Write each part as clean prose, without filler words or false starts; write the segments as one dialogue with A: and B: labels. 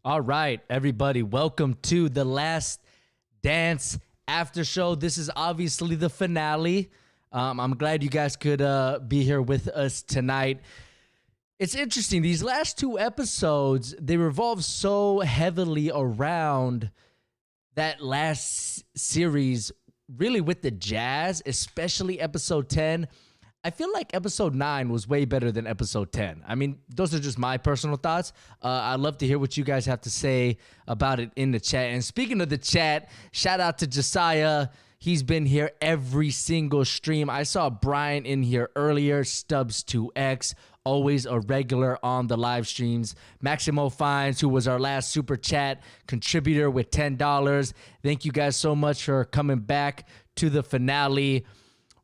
A: All right, everybody, welcome to the Last Dance After Show. This is obviously the finale. I'm glad you guys could be here with us tonight. It's interesting. These last two episodes, they revolve so heavily around that last series, really with the Jazz, especially episode 10. I feel like episode 9 was way better than episode 10. I mean, those are just my personal thoughts. I'd love to hear what you guys have to say about it in the chat. And speaking of the chat, shout out to Josiah. He's been here every single stream. I saw Brian in here earlier, Stubbs2X, always a regular on the live streams. Maximo Fines, who was our last super chat contributor with $10. Thank you guys so much for coming back to the finale.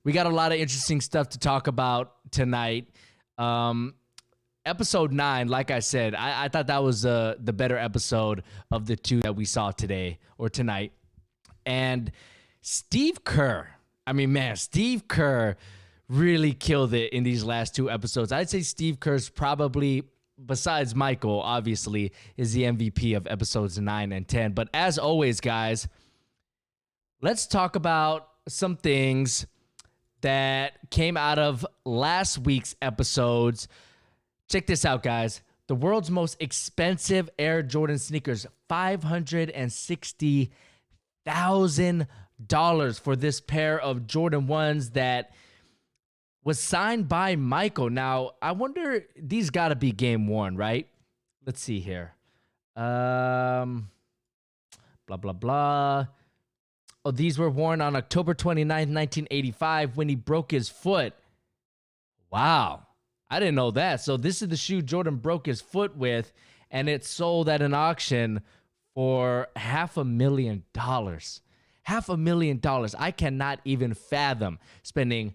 A: We got a lot of interesting stuff to talk about tonight. Episode 9, like I said, I thought that was the better episode of the two that we saw today or tonight. And Steve Kerr, Steve Kerr really killed it in these last two episodes. I'd say Steve Kerr's probably, besides Michael, obviously, is the MVP of episodes 9 and 10. But as always, guys, let's talk about some things that came out of last week's episodes. Check this out, guys. The world's most expensive Air Jordan sneakers, $560,000 for this pair of Jordan 1s that was signed by Michael. Now, I wonder, these got to be game worn, right? Let's see here. Blah, blah, blah. Oh, these were worn on October 29th, 1985, when he broke his foot. Wow. I didn't know that. So this is the shoe Jordan broke his foot with, and it sold at an auction for $500,000. $500,000. I cannot even fathom spending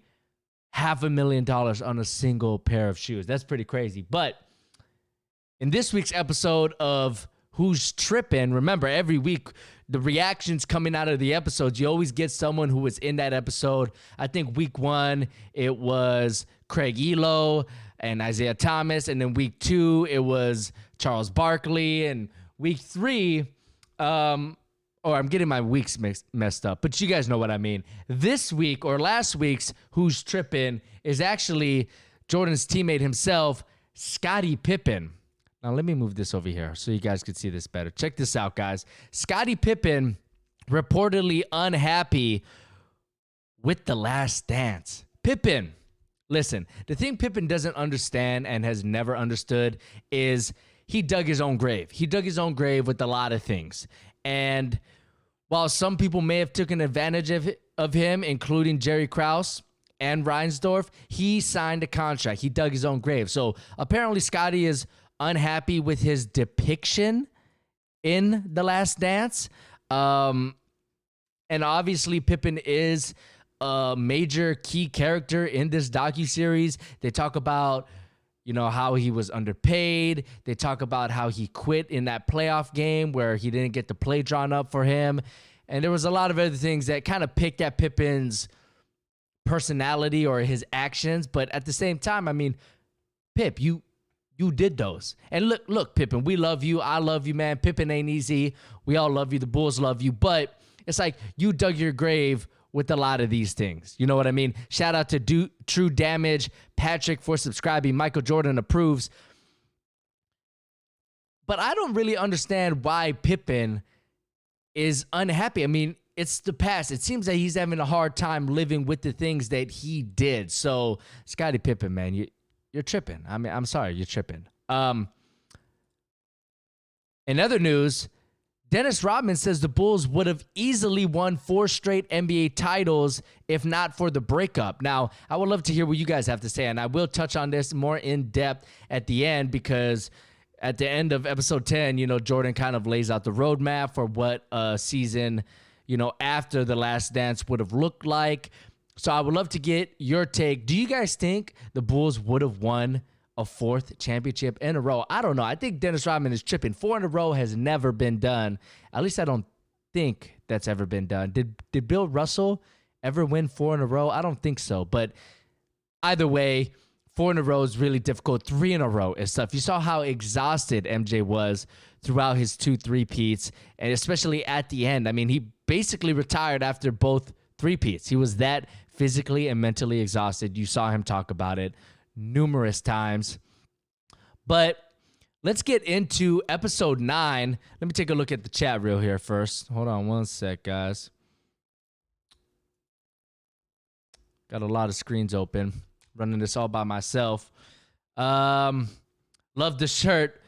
A: $500,000 on a single pair of shoes. That's pretty crazy. But in this week's episode of Who's Trippin', remember, every week, the reactions coming out of the episodes, you always get someone who was in that episode. I think week 1, it was Craig Elo and Isaiah Thomas. And then week 2, it was Charles Barkley. And week 3, I'm getting my weeks messed up, but you guys know what I mean. This week, or last week's Who's Trippin', is actually Jordan's teammate himself, Scottie Pippen. Now, let me move this over here so you guys can see this better. Check this out, guys. Scottie Pippen reportedly unhappy with The Last Dance. Pippen, listen, the thing Pippen doesn't understand and has never understood is he dug his own grave. He dug his own grave with a lot of things. And while some people may have taken advantage of him, including Jerry Krause and Reinsdorf, he signed a contract. He dug his own grave. So apparently Scottie is unhappy with his depiction in The Last Dance. And obviously Pippen is a major key character in this docuseries. They talk about, how he was underpaid. They talk about how he quit in that playoff game where he didn't get the play drawn up for him. And there was a lot of other things that kind of picked at Pippen's personality or his actions. But at the same time, Pip, you did those. And look, Pippen, we love you. I love you, man. Pippen ain't easy. We all love you. The Bulls love you. But it's like you dug your grave with a lot of these things. You know what I mean? Shout out to True Damage, Patrick for subscribing. Michael Jordan approves. But I don't really understand why Pippen is unhappy. It's the past. It seems that he's having a hard time living with the things that he did. So, Scottie Pippen, man, you're tripping. I'm sorry, you're tripping. In other news, Dennis Rodman says the Bulls would have easily won 4 straight NBA titles if not for the breakup. Now, I would love to hear what you guys have to say, and I will touch on this more in depth at the end because at the end of episode 10, Jordan kind of lays out the roadmap for what a season, after The Last Dance would have looked like. So I would love to get your take. Do you guys think the Bulls would have won a 4th championship in a row? I don't know. I think Dennis Rodman is tripping. 4 in a row has never been done. At least I don't think that's ever been done. Did Bill Russell ever win 4 in a row? I don't think so. But either way, 4 in a row is really difficult. 3 in a row is tough. You saw how exhausted MJ was throughout his 2 3-peats, and especially at the end. I mean, he basically retired after both 3-peats. He was that physically and mentally exhausted. You saw him talk about it numerous times. But let's get into episode 9. Let me take a look at the chat reel here first. Hold on one sec, guys. Got a lot of screens open. Running this all by myself. Love the shirt,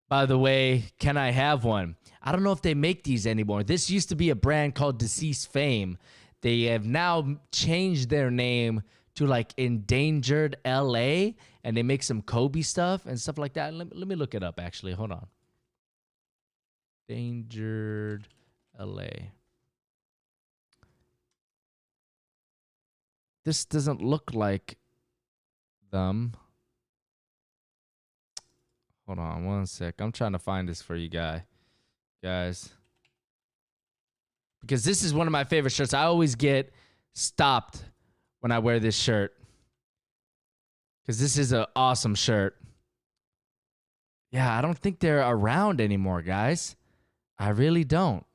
A: by the way. Can I have one? I don't know if they make these anymore. This used to be a brand called Deceased Fame. They have now changed their name to like Endangered LA, and they make some Kobe stuff and stuff like that. Let me look it up, actually. Hold on. Endangered LA. This doesn't look like them. Hold on one sec. I'm trying to find this for you guys. Because this is one of my favorite shirts. I always get stopped when I wear this shirt. Because this is an awesome shirt. Yeah, I don't think they're around anymore, guys. I really don't.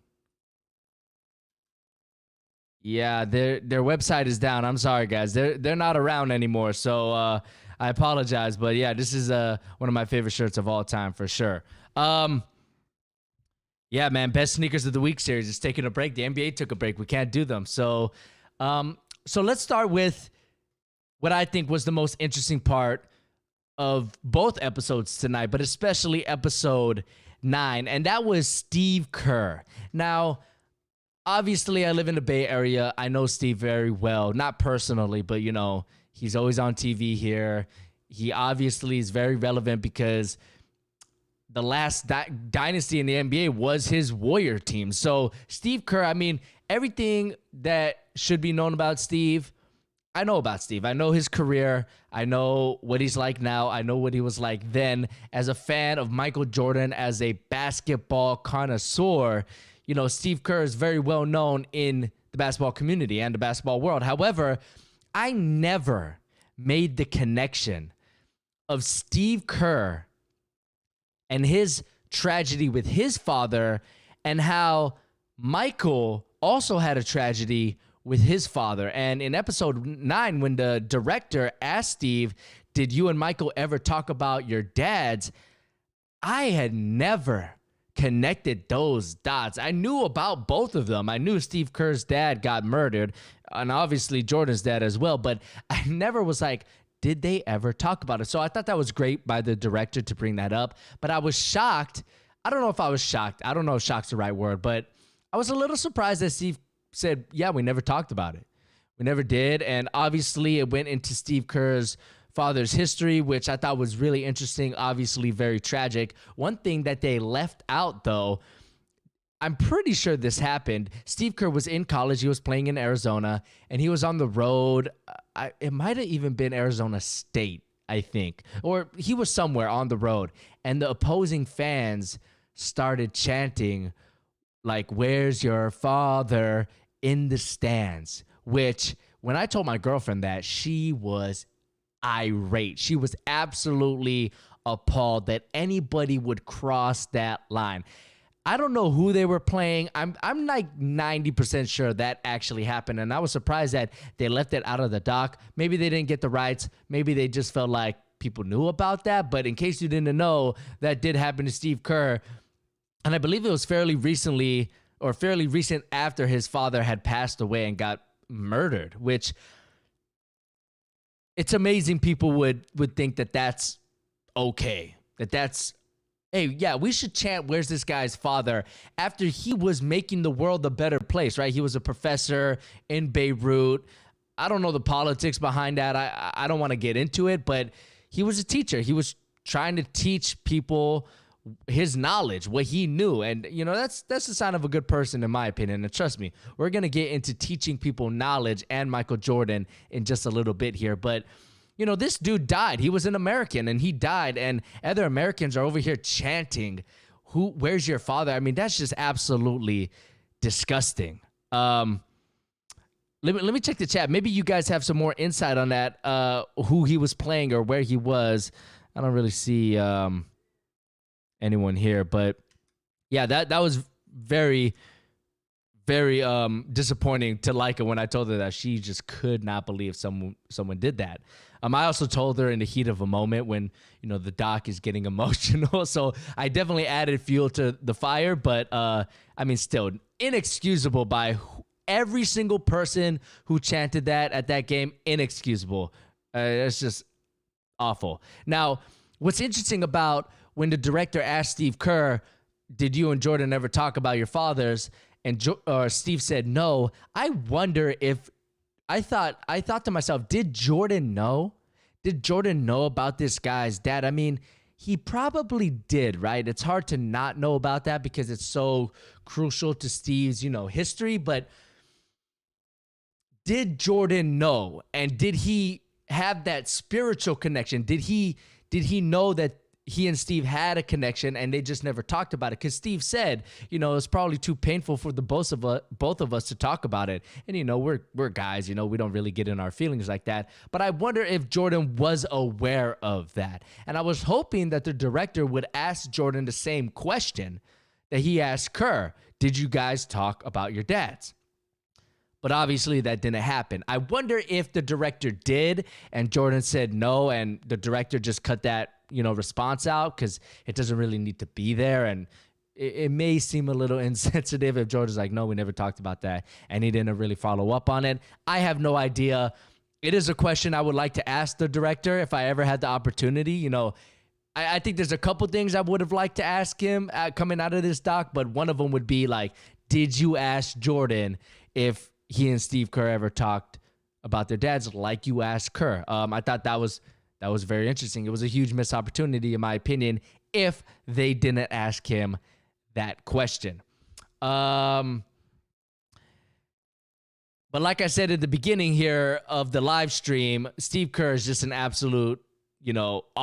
A: Yeah, their website is down. I'm sorry, guys. They're not around anymore. So I apologize, but yeah, this is one of my favorite shirts of all time for sure. Yeah, man, best sneakers of the week series is taking a break. The NBA took a break. We can't do them. So let's start with what I think was the most interesting part of both episodes tonight, but especially episode 9, and that was Steve Kerr. Now, obviously, I live in the Bay Area. I know Steve very well. Not personally, but, you know, he's always on TV here. He obviously is very relevant because the last dynasty in the NBA was his Warrior team. So, Steve Kerr, I mean, everything that should be known about Steve, I know about Steve. I know his career. I know what he's like now. I know what he was like then. As a fan of Michael Jordan, as a basketball connoisseur, you know, Steve Kerr is very well known in the basketball community and the basketball world. However, I never made the connection of Steve Kerr and his tragedy with his father and how Michael also had a tragedy with his father. And in episode 9, when the director asked Steve, did you and Michael ever talk about your dads? I had never connected those dots. I knew about both of them. I knew Steve Kerr's dad got murdered, and obviously Jordan's dad as well, but I never was like, did they ever talk about it? So I thought that was great by the director to bring that up, but I was shocked. I don't know if I was shocked. I don't know if shocked's the right word, but I was a little surprised that Steve said, yeah, we never talked about it. We never did, and obviously it went into Steve Kerr's father's history, which I thought was really interesting, obviously very tragic. One thing that they left out, though, I'm pretty sure this happened. Steve Kerr was in college. He was playing in Arizona, and he was on the road. It might have even been Arizona State, I think, or he was somewhere on the road, and the opposing fans started chanting, like, where's your father, in the stands, which when I told my girlfriend that, she was irate. She was absolutely appalled that anybody would cross that line. I don't know who they were playing. I'm like 90% sure that actually happened, and I was surprised that they left it out of the doc. Maybe they didn't get the rights. Maybe they just felt like people knew about that, but in case you didn't know, that did happen to Steve Kerr, and I believe it was fairly recent after his father had passed away and got murdered, which it's amazing people would think that that's okay. That's, hey, yeah, we should chant, where's this guy's father, after he was making the world a better place, right? He was a professor in Beirut. I don't know the politics behind that. I don't want to get into it, but he was a teacher. He was trying to teach people his knowledge, what he knew. And, you know, that's a sign of a good person, in my opinion. And trust me, we're going to get into teaching people knowledge and Michael Jordan in just a little bit here. But, you know, this dude died. He was an American, and he died. And other Americans are over here chanting, where's your father? I mean, that's just absolutely disgusting. Let Let me check the chat. Maybe you guys have some more insight on that, who he was playing or where he was. I don't really see anyone here, but yeah, that was very, very disappointing to Leica when I told her that. She just could not believe someone did that. I also told her in the heat of a moment when, the doc is getting emotional. So I definitely added fuel to the fire, but still inexcusable by every single person who chanted that at that game. Inexcusable. It's just awful. Now, what's interesting about when the director asked Steve Kerr, did you and Jordan ever talk about your fathers? And Steve said no. I wonder if I thought to myself, did Jordan know? Did Jordan know about this guy's dad? I mean, he probably did, right? It's hard to not know about that because it's so crucial to Steve's, history. But did Jordan know? And did he have that spiritual connection? Did he know that he and Steve had a connection and they just never talked about it? Because Steve said, it's probably too painful for the both of us to talk about it. And, we're guys, we don't really get in our feelings like that. But I wonder if Jordan was aware of that. And I was hoping that the director would ask Jordan the same question that he asked Kerr. Did you guys talk about your dads? But obviously that didn't happen. I wonder if the director did and Jordan said no and the director just cut that, response out because it doesn't really need to be there. And it may seem a little insensitive if Jordan's like, no, we never talked about that. And he didn't really follow up on it. I have no idea. It is a question I would like to ask the director if I ever had the opportunity. I think there's a couple things I would have liked to ask him coming out of this doc, but one of them would be like, did you ask Jordan if he and Steve Kerr ever talked about their dads like you asked Kerr? I thought that was very interesting. It was a huge missed opportunity, in my opinion, if they didn't ask him that question. But like I said at the beginning here of the live stream, Steve Kerr is just an absolute,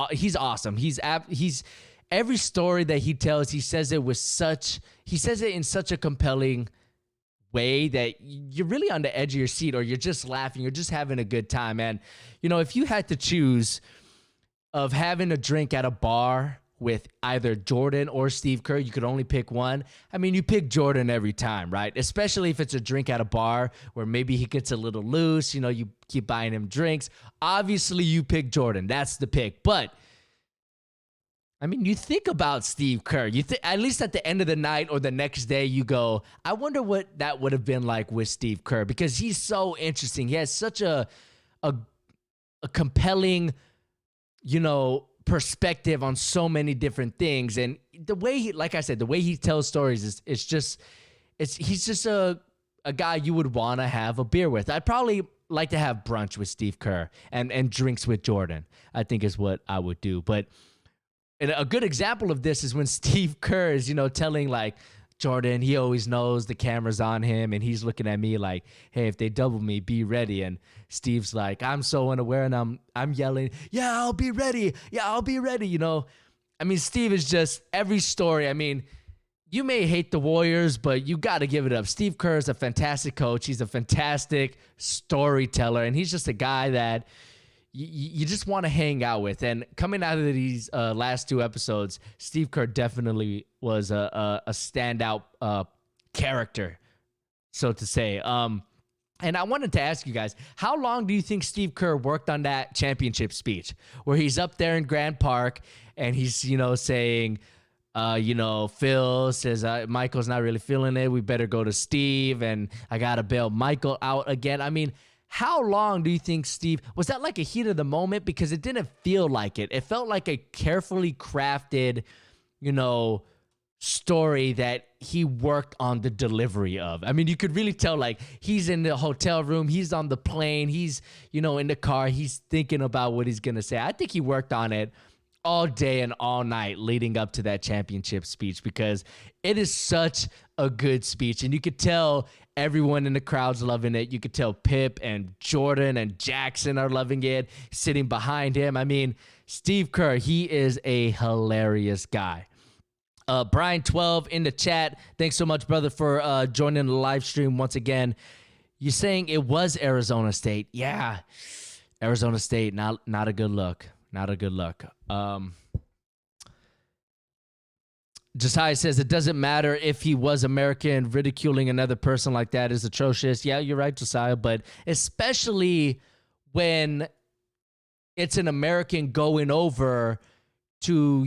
A: he's awesome. He's every story that he tells, he says it in such a compelling way that you're really on the edge of your seat, or you're just laughing, you're just having a good time. And if you had to choose of having a drink at a bar with either Jordan or Steve Kerr, you could only pick one. I mean, you pick Jordan every time, right? Especially if it's a drink at a bar where maybe he gets a little loose, you keep buying him drinks. Obviously you pick Jordan, that's the pick. But you think about Steve Kerr. At least at the end of the night or the next day, you go, I wonder what that would have been like with Steve Kerr, because he's so interesting. He has such a compelling, perspective on so many different things. And the way like I said, the way he tells stories he's just a guy you would want to have a beer with. I'd probably like to have brunch with Steve Kerr and drinks with Jordan, I think is what I would do. But and a good example of this is when Steve Kerr is, telling like Jordan, he always knows the camera's on him and he's looking at me like, hey, if they double me, be ready. And Steve's like, I'm so unaware, and I'm yelling, yeah, I'll be ready. Yeah, I'll be ready. Steve is just every story. You may hate the Warriors, but you got to give it up. Steve Kerr is a fantastic coach. He's a fantastic storyteller, and he's just a guy that you just want to hang out with. And coming out of these last two episodes, Steve Kerr definitely was a standout character, so to say. And I wanted to ask you guys, how long do you think Steve Kerr worked on that championship speech where he's up there in Grand Park and he's, saying, Phil says, Michael's not really feeling it. We better go to Steve, and I got to bail Michael out again. How long do you think was that like a heat of the moment? Because it didn't feel like it. It felt like a carefully crafted, story that he worked on the delivery of. You could really tell, like, he's in the hotel room, he's on the plane, he's, in the car, he's thinking about what he's going to say. I think he worked on it all day and all night leading up to that championship speech, because it is such a good speech. And you could tell everyone in the crowd's loving it. You could tell Pip and Jordan and Jackson are loving it, sitting behind him. Steve Kerr, he is a hilarious guy. Brian12 in the chat, thanks so much, brother, for joining the live stream once again. You're saying it was Arizona State. Yeah. Arizona State, not a good look. Not a good look. Josiah says it doesn't matter if he was American. Ridiculing another person like that is atrocious. Yeah, you're right, Josiah. But especially when it's an American going over to,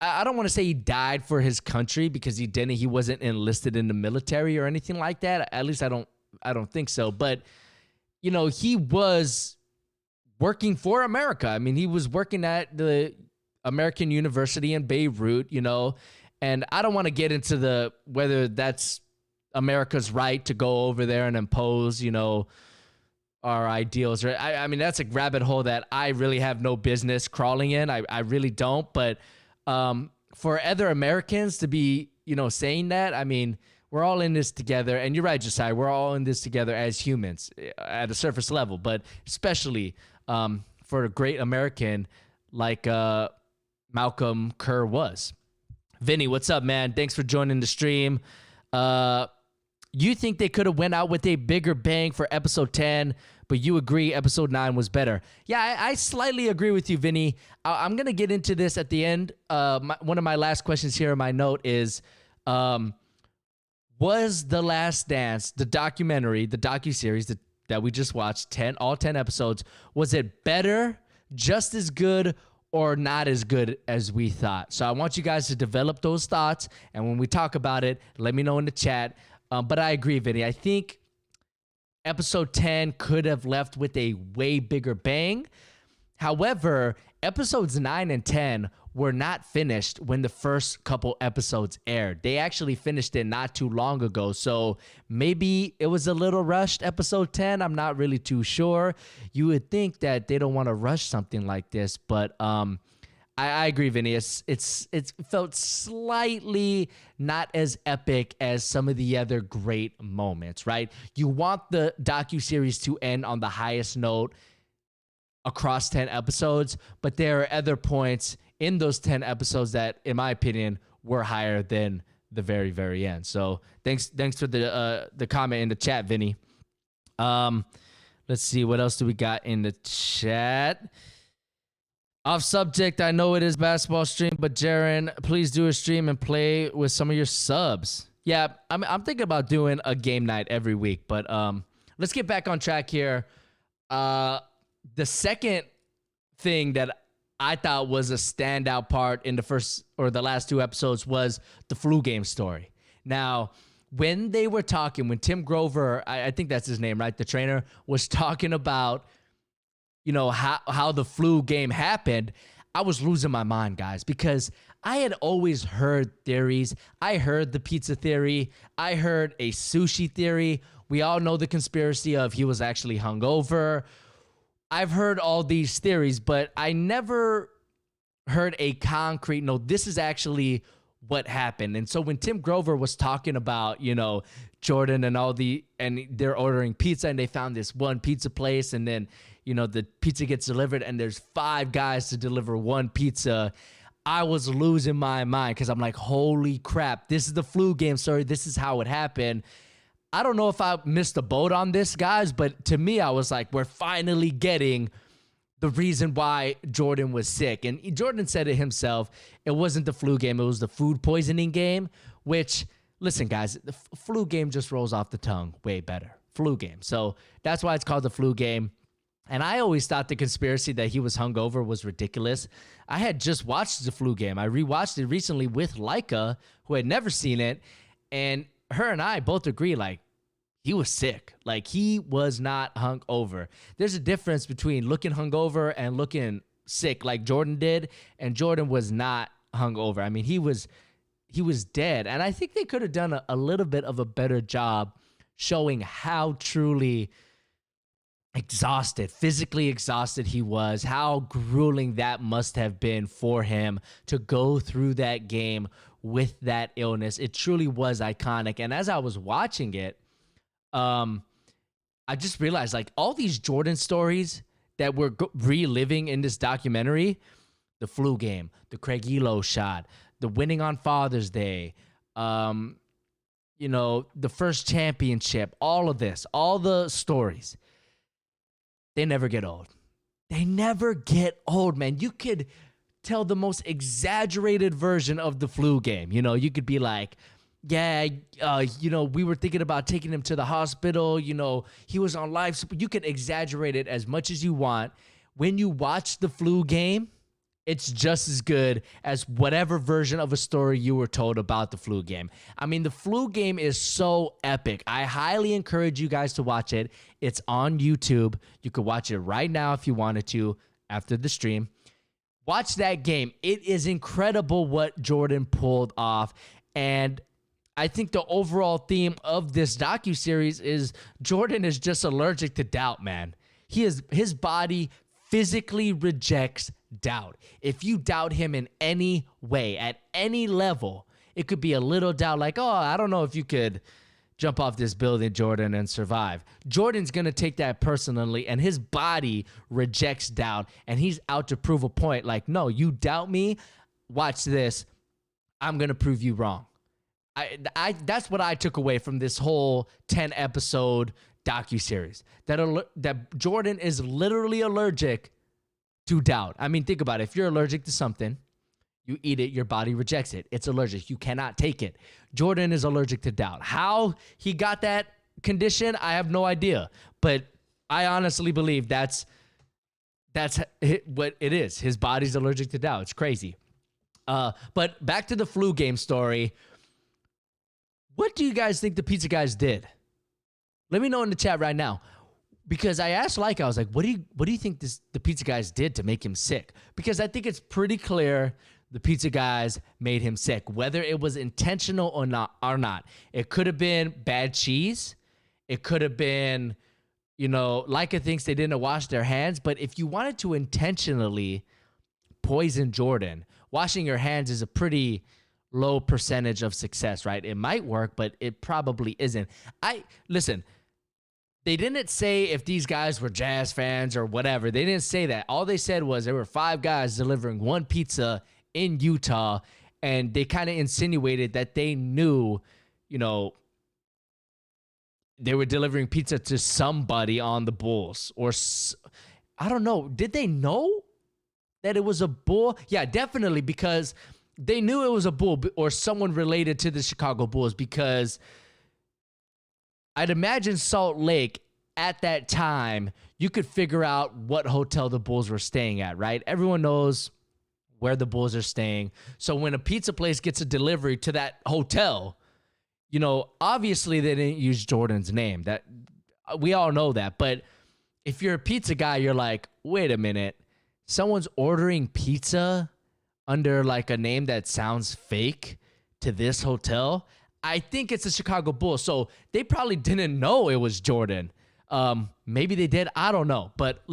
A: I don't want to say he died for his country because he didn't. He wasn't enlisted in the military or anything like that. At least I don't think so. But, he was working for America. I mean, he was working at the American University in Beirut, and I don't want to get into whether that's America's right to go over there and impose, our ideals. Or I mean, that's a rabbit hole that I really have no business crawling in. I really don't. But for other Americans to be, saying that, I mean, we're all in this together. And you're right, Josiah, we're all in this together as humans at a surface level, but especially for a great American like Malcolm Kerr was. Vinny, what's up, man? Thanks for joining the stream. You think they could have went out with a bigger bang for episode 10, but you agree episode 9 was better. Yeah, I slightly agree with you, Vinny. I'm going to get into this at the end. One of my last questions here in my note is, was The Last Dance, the documentary, the docuseries that we just watched, all 10 episodes, was it better, just as good, or not as good as we thought? So I want you guys to develop those thoughts, and when we talk about it, let me know in the chat. But I agree, Vinny. I think episode 10 could have left with a way bigger bang. However, episodes 9 and 10 were not finished when the first couple episodes aired. They actually finished it not too long ago. So maybe it was a little rushed, episode 10. I'm not really too sure. You would think that they don't want to rush something like this, but I agree, Vinny. It felt slightly not as epic as some of the other great moments, right? You want the docuseries to end on the highest note across 10 episodes, but there are other points in those 10 episodes that, in my opinion, were higher than the very, very end. So thanks for the comment in the chat, Vinny. Let's see, what else do we got in the chat? Off subject, I know it is basketball stream, but Jaren, please do a stream and play with some of your subs. Yeah, I'm thinking about doing a game night every week, but let's get back on track here. The second thing that I thought was a standout part in the first or the last 2 episodes was the flu game story. Now, when they were talking, when Tim Grover, I think that's his name, right? The trainer was talking about, how the flu game happened, I was losing my mind, guys, because I had always heard theories. I heard the pizza theory. I heard a sushi theory. We all know the conspiracy of he was actually hungover. I've heard all these theories, but I never heard a concrete, no, this is actually what happened. And so when Tim Grover was talking about, Jordan and they're ordering pizza and they found this one pizza place, and then, the pizza gets delivered and there's 5 guys to deliver one pizza, I was losing my mind because I'm like, holy crap, this is the flu game story. This is how it happened. I don't know if I missed a boat on this, guys, but to me, I was like, we're finally getting the reason why Jordan was sick. And Jordan said it himself. It wasn't the flu game. It was the food poisoning game, which, listen, guys, the flu game just rolls off the tongue way better. Flu game. So that's why it's called the flu game. And I always thought the conspiracy that he was hungover was ridiculous. I had just watched the flu game. I rewatched it recently with Leica, who had never seen it. And her and I both agree, like, he was sick. Like, he was not hungover. There's a difference between looking hungover and looking sick like Jordan did, and Jordan was not hungover. I mean, he was dead. And I think they could have done a little bit of a better job showing how truly physically exhausted he was, how grueling that must have been for him to go through that game with that illness. It truly was iconic. And as I was watching it, I just realized, like, all these Jordan stories that we're reliving in this documentary, the flu game, the Craig Elo shot, the winning on Father's Day, the first championship, all of this, all the stories, they never get old. They never get old, man. You could tell the most exaggerated version of the flu game. You could be like, yeah, we were thinking about taking him to the hospital. He was on life support. You can exaggerate it as much as you want. When you watch the flu game, it's just as good as whatever version of a story you were told about the flu game. I mean, the flu game is so epic. I highly encourage you guys to watch it. It's on YouTube. You could watch it right now if you wanted to after the stream. Watch that game. It is incredible what Jordan pulled off. And I think the overall theme of this docuseries is Jordan is just allergic to doubt, man. His body physically rejects doubt. If you doubt him in any way, at any level, it could be a little doubt like, oh, I don't know if you could jump off this building, Jordan, and survive. Jordan's going to take that personally, and his body rejects doubt, and he's out to prove a point. Like, no, you doubt me? Watch this. I'm going to prove you wrong. That's what I took away from this whole 10-episode docuseries. That Jordan is literally allergic to doubt. I mean, think about it. If you're allergic to something, you eat it, your body rejects it. It's allergic. You cannot take it. Jordan is allergic to doubt. How he got that condition, I have no idea. But I honestly believe that's what it is. His body's allergic to doubt. It's crazy. But back to the flu game story. What do you guys think the pizza guys did? Let me know in the chat right now. Because I asked I was like, what do you think the pizza guys did to make him sick? Because I think it's pretty clear the pizza guys made him sick, whether it was intentional or not. It could have been bad cheese. It could have been, Leica thinks they didn't wash their hands. But if you wanted to intentionally poison Jordan, washing your hands is a pretty low percentage of success, right? It might work, but it probably isn't. Listen. They didn't say if these guys were Jazz fans or whatever. They didn't say that. All they said was there were 5 guys delivering one pizza in Utah, and they kind of insinuated that they knew, they were delivering pizza to somebody on the Bulls. Or, I don't know. Did they know that it was a Bull? Yeah, definitely, because they knew it was a Bull or someone related to the Chicago Bulls, because I'd imagine Salt Lake at that time, you could figure out what hotel the Bulls were staying at, right? Everyone knows where the Bulls are staying. So when a pizza place gets a delivery to that hotel, obviously they didn't use Jordan's name. That we all know that. But if you're a pizza guy, you're like, wait a minute, someone's ordering pizza under like a name that sounds fake to this hotel. I think it's the Chicago Bulls, so they probably didn't know it was Jordan. Maybe they did. I don't know. But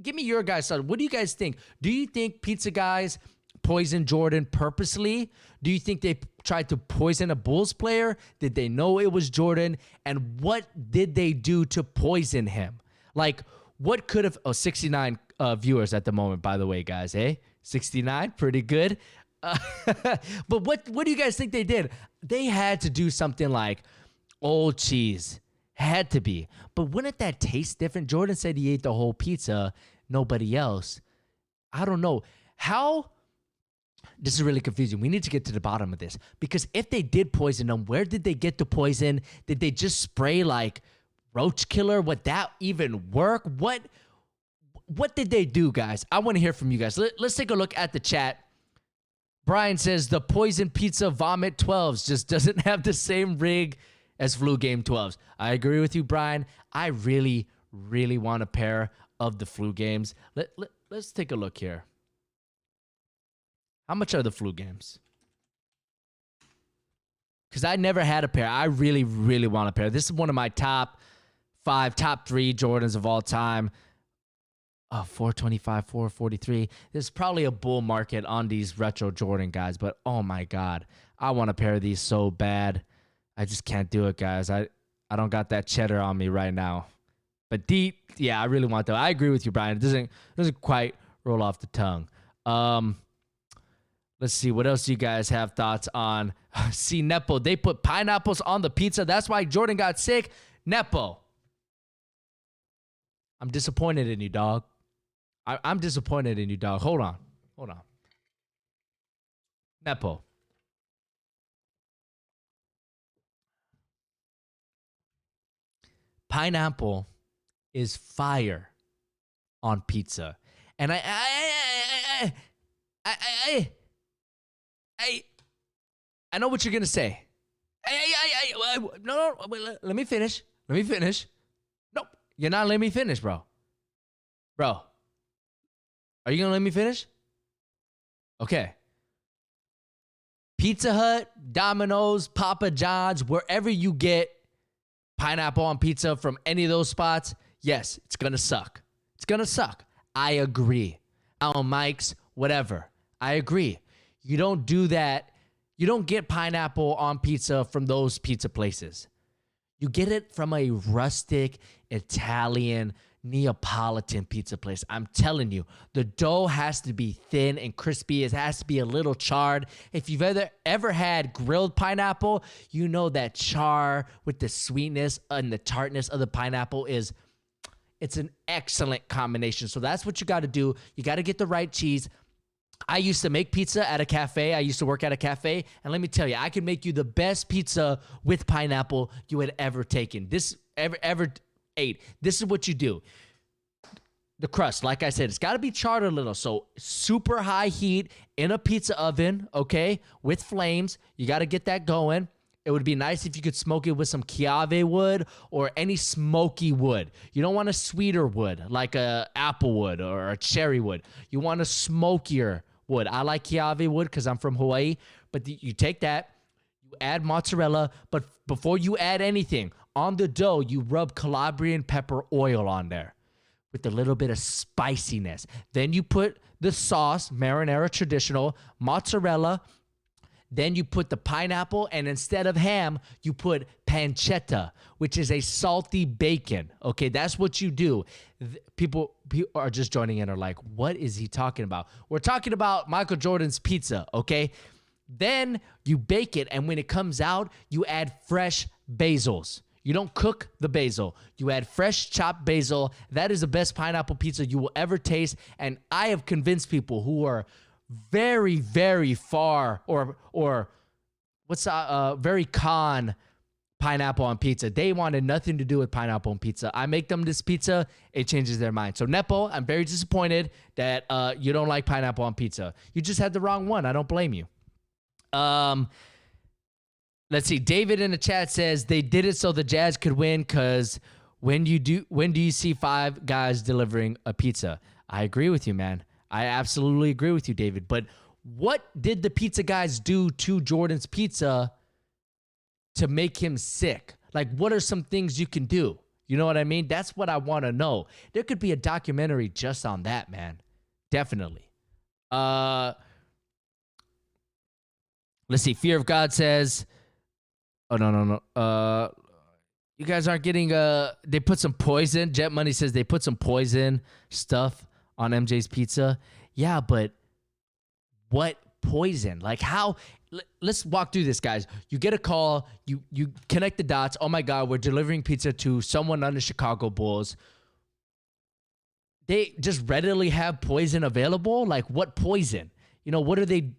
A: give me your guys' thoughts. What do you guys think? Do you think pizza guys poisoned Jordan purposely? Do you think they tried to poison a Bulls player? Did they know it was Jordan? And what did they do to poison him? Like, what could have... 69 viewers at the moment, by the way, guys. 69? Pretty good. But what do you guys think they did? They had to do something like old cheese. Had to be. But wouldn't that taste different? Jordan said he ate the whole pizza. Nobody else. I don't know. How? This is really confusing. We need to get to the bottom of this. Because if they did poison them, where did they get the poison? Did they just spray like roach killer? Would that even work? What did they do, guys? I want to hear from you guys. Let's take a look at the chat. Brian says the poison pizza vomit 12s just doesn't have the same rig as flu game 12s. I agree with you, Brian. I really, really want a pair of the flu games. Let's take a look here. How much are the flu games? Because I never had a pair. I really, really want a pair. This is one of my top 3 Jordans of all time. 425, 443. There's probably a bull market on these retro Jordan guys, but oh my God, I want a pair of these so bad. I just can't do it, guys. I don't got that cheddar on me right now. But I really want that. I agree with you, Brian. It doesn't quite roll off the tongue. Let's see. What else do you guys have thoughts on? See, Nepo, they put pineapples on the pizza. That's why Jordan got sick. Nepo, I'm disappointed in you, dog. I'm disappointed in you, dog. Hold on. Nepo. Pineapple is fire on pizza. And I know what you're going to say. No, let me finish. Nope. You're not letting me finish, bro. Bro. Are you going to let me finish? Okay. Pizza Hut, Domino's, Papa John's, wherever you get pineapple on pizza from any of those spots, yes, it's going to suck. It's going to suck. I agree. On Mike's, whatever. I agree. You don't do that. You don't get pineapple on pizza from those pizza places. You get it from a rustic Italian Neapolitan pizza place. I'm telling you, the dough has to be thin and crispy. It has to be a little charred. If you've ever had grilled pineapple, you know that char with the sweetness and the tartness of the pineapple it's an excellent combination. So that's what you got to do. You got to get the right cheese. I used to make pizza at a cafe. I used to work at a cafe. And let me tell you, I can make you the best pizza with pineapple you had ever taken. Ever ate. This is what you do. The crust, like I said, it's got to be charred a little. So super high heat in a pizza oven, okay, with flames. You got to get that going. It would be nice if you could smoke it with some Chiave wood or any smoky wood. You don't want a sweeter wood like a apple wood or a cherry wood. You want a smokier wood. I like Chiave wood because I'm from Hawaii. But you take that, you add mozzarella, but before you add anything, on the dough, you rub Calabrian pepper oil on there with a little bit of spiciness. Then you put the sauce, marinara traditional, mozzarella. Then you put the pineapple, and instead of ham, you put pancetta, which is a salty bacon. Okay, that's what you do. People are just joining in are like, what is he talking about? We're talking about Michael Jordan's pizza, okay? Then you bake it, and when it comes out, you add fresh basils. You don't cook the basil. You add fresh chopped basil. That is the best pineapple pizza you will ever taste, and I have convinced people who are very, very far or very con pineapple on pizza. They wanted nothing to do with pineapple on pizza. I make them this pizza, it changes their mind. So Nepo, I'm very disappointed that you don't like pineapple on pizza. You just had the wrong one. I don't blame you. Let's see. David in the chat says they did it so the Jazz could win because when do you see five guys delivering a pizza? I agree with you, man. I absolutely agree with you, David. But what did the pizza guys do to Jordan's pizza to make him sick? Like, what are some things you can do? You know what I mean? That's what I want to know. There could be a documentary just on that, man. Definitely. Let's see. Fear of God says, oh, no. You guys aren't getting, they put some poison. Jet Money says they put some poison stuff on MJ's pizza. Yeah, but what poison? Like how? Let's walk through this, guys. You get a call, you connect the dots. Oh my God, we're delivering pizza to someone on the Chicago Bulls. They just readily have poison available. Like what poison? You know, what are they?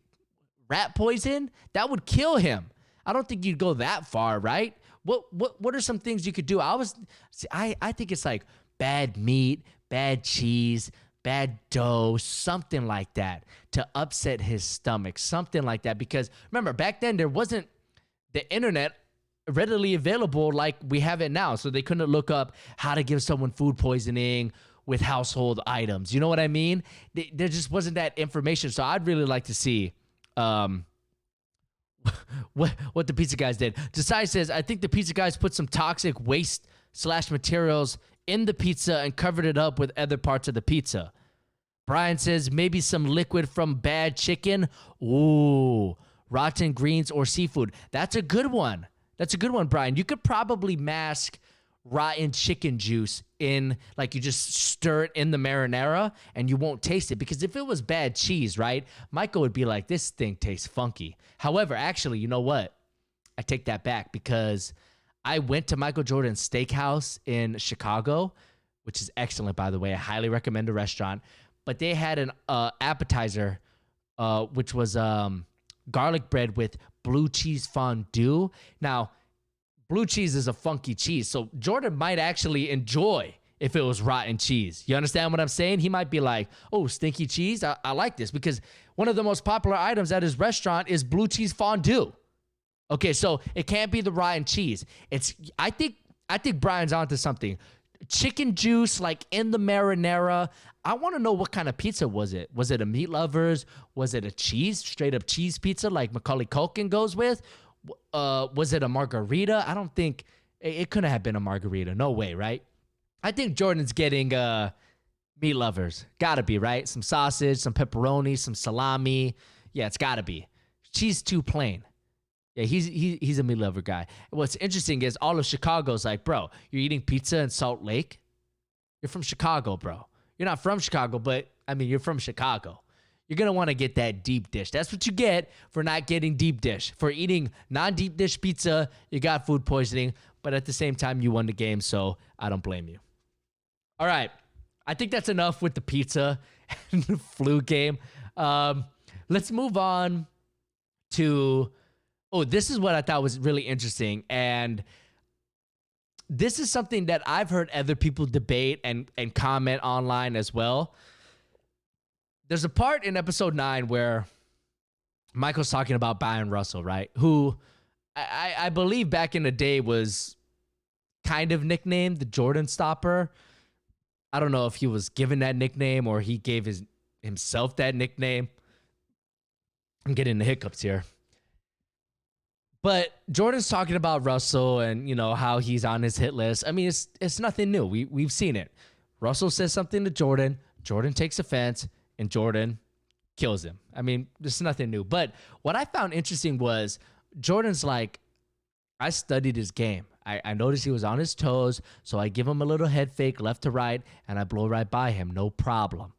A: Rat poison? That would kill him. I don't think you'd go that far, right? What are some things you could do? I think it's like bad meat, bad cheese, bad dough, something like that to upset his stomach, something like that. Because remember, back then there wasn't the internet readily available like we have it now. So they couldn't look up how to give someone food poisoning with household items. You know what I mean? There just wasn't that information. So I'd really like to see what the pizza guys did. Desai says, I think the pizza guys put some toxic waste / materials in the pizza and covered it up with other parts of the pizza. Brian says maybe some liquid from bad chicken. Ooh, rotten greens or seafood. That's a good one. Brian. You could probably mask rotten chicken juice in, like, you just stir it in the marinara and you won't taste it. Because if it was bad cheese, right, Michael would be like, this thing tastes funky. However, actually, you know what? I take that back, because I went to Michael Jordan's steakhouse in Chicago, which is excellent, by the way. I highly recommend the restaurant. But they had an appetizer, which was garlic bread with blue cheese fondue. Now, blue cheese is a funky cheese, so Jordan might actually enjoy if it was rotten cheese. You understand what I'm saying? He might be like, oh, stinky cheese? I like this, because one of the most popular items at his restaurant is blue cheese fondue. Okay, so it can't be the rotten cheese. I think Brian's onto something. Chicken juice, like in the marinara. I want to know, what kind of pizza was it? Was it a meat lovers? Was it a straight up cheese pizza like Macaulay Culkin goes with? Was it a margarita? I don't think it couldn't have been a margarita. No way, right? I think Jordan's getting meat lovers. Gotta be, right? Some sausage, some pepperoni, some salami. Yeah, it's gotta be. Cheese too plain. Yeah, he's a meat lover guy. What's interesting is all of Chicago's like, bro, you're eating pizza in Salt Lake? You're from Chicago, bro. You're not from Chicago, but, I mean, you're from Chicago. You're going to want to get that deep dish. That's what you get for not getting deep dish. For eating non-deep dish pizza, you got food poisoning, but at the same time, you won the game, so I don't blame you. All right. I think that's enough with the pizza and the flu game. Let's move on to... Oh, this is what I thought was really interesting. And this is something that I've heard other people debate and comment online as well. There's a part in episode 9 where Michael's talking about Byron Russell, right? Who I believe back in the day was kind of nicknamed the Jordan Stopper. I don't know if he was given that nickname or he gave himself that nickname. I'm getting the hiccups here. But Jordan's talking about Russell and, you know, how he's on his hit list. I mean, it's nothing new. We've seen it. Russell says something to Jordan. Jordan takes offense, and Jordan kills him. I mean, there's nothing new. But what I found interesting was Jordan's like, I studied his game. I noticed he was on his toes, so I give him a little head fake left to right, and I blow right by him. No problem.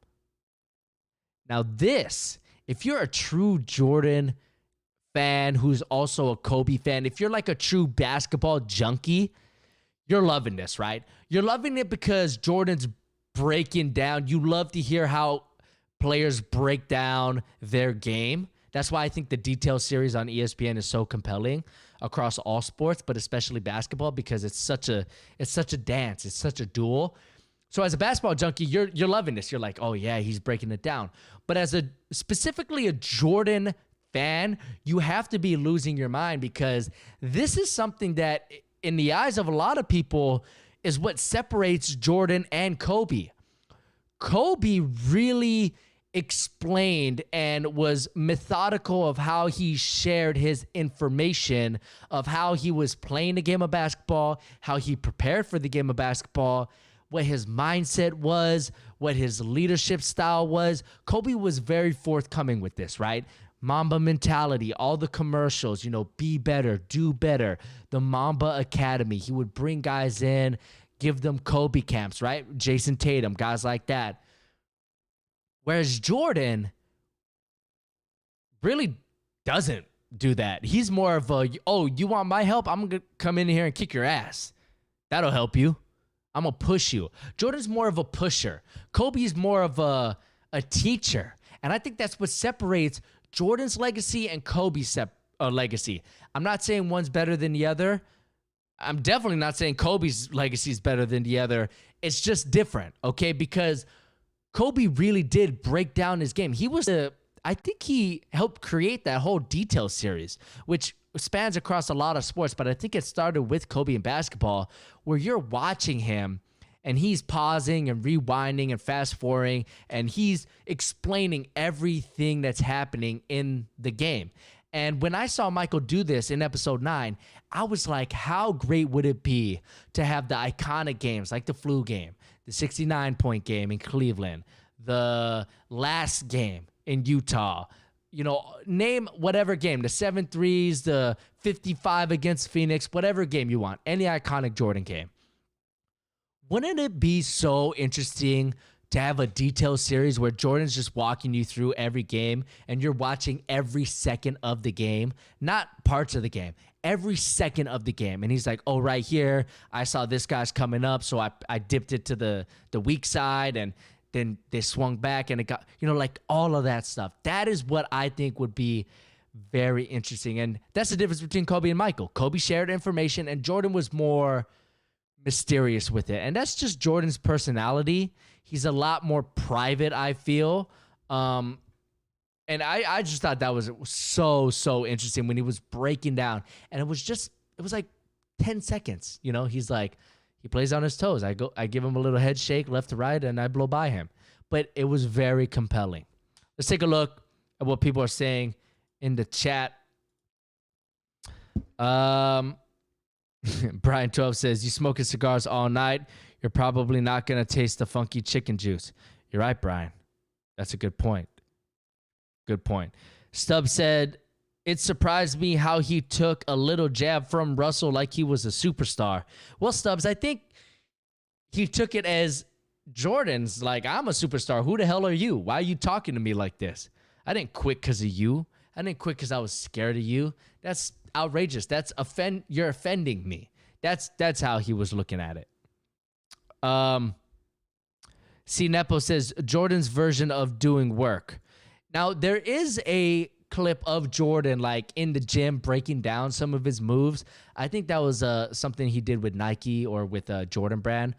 A: Now this, if you're a true Jordan fan who's also a Kobe fan, if you're like a true basketball junkie, you're loving this, right? You're loving it because Jordan's breaking down. You love to hear how players break down their game. That's why I think the Detail series on ESPN is so compelling across all sports, but especially basketball, because it's such a dance. It's such a duel. So as a basketball junkie, you're loving this. You're like, oh yeah, he's breaking it down. But as specifically a Jordan fan, you have to be losing your mind, because this is something that, in the eyes of a lot of people, is what separates Jordan and Kobe. Kobe really explained and was methodical of how he shared his information, of how he was playing the game of basketball, how he prepared for the game of basketball, what his mindset was, what his leadership style was. Kobe was very forthcoming with this, right? Mamba mentality, all the commercials, you know, be better, do better. The Mamba Academy, he would bring guys in, give them Kobe camps, right? Jason Tatum, guys like that. Whereas Jordan really doesn't do that. He's more of a, oh, you want my help? I'm going to come in here and kick your ass. That'll help you. I'm going to push you. Jordan's more of a pusher. Kobe's more of a teacher. And I think that's what separates Jordan's legacy and Kobe's legacy. I'm not saying one's better than the other. I'm definitely not saying Kobe's legacy is better than the other. It's just different, okay? Because Kobe really did break down his game. I think he helped create that whole Detail series, which spans across a lot of sports, but I think it started with Kobe in basketball, where you're watching him and he's pausing and rewinding and fast forwarding, and he's explaining everything that's happening in the game. And when I saw Michael do this in episode 9, I was like, how great would it be to have the iconic games like the flu game, the 69-point game in Cleveland, the last game in Utah, you know, name whatever game, the 7-3s, the 55 against Phoenix, whatever game you want, any iconic Jordan game. Wouldn't it be so interesting to have a detailed series where Jordan's just walking you through every game and you're watching every second of the game, not parts of the game, every second of the game. And he's like, oh, right here, I saw this guy's coming up, so I dipped it to the weak side, and then they swung back and it got, like all of that stuff. That is what I think would be very interesting. And that's the difference between Kobe and Michael. Kobe shared information and Jordan was more mysterious with it. And that's just Jordan's personality. He's a lot more private, I feel. And I just thought that was so interesting when he was breaking down. And it was like 10 seconds. He's like, he plays on his toes. I give him a little head shake left to right, and I blow by him. But it was very compelling. Let's take a look at what people are saying in the chat. Brian 12 says, you smoking cigars all night, you're probably not going to taste the funky chicken juice. You're right, Brian. That's a good point. Good point. Stubbs said, it surprised me how he took a little jab from Russell like he was a superstar. Well, Stubbs, I think he took it as Jordan's like, I'm a superstar. Who the hell are you? Why are you talking to me like this? I didn't quit because of you. I didn't quit because I was scared of you. That's outrageous. You're offending me. That's how he was looking at it. C. Nepo says, Jordan's version of doing work. Now, there is a clip of Jordan like in the gym breaking down some of his moves. I think that was something he did with Nike or with Jordan Brand.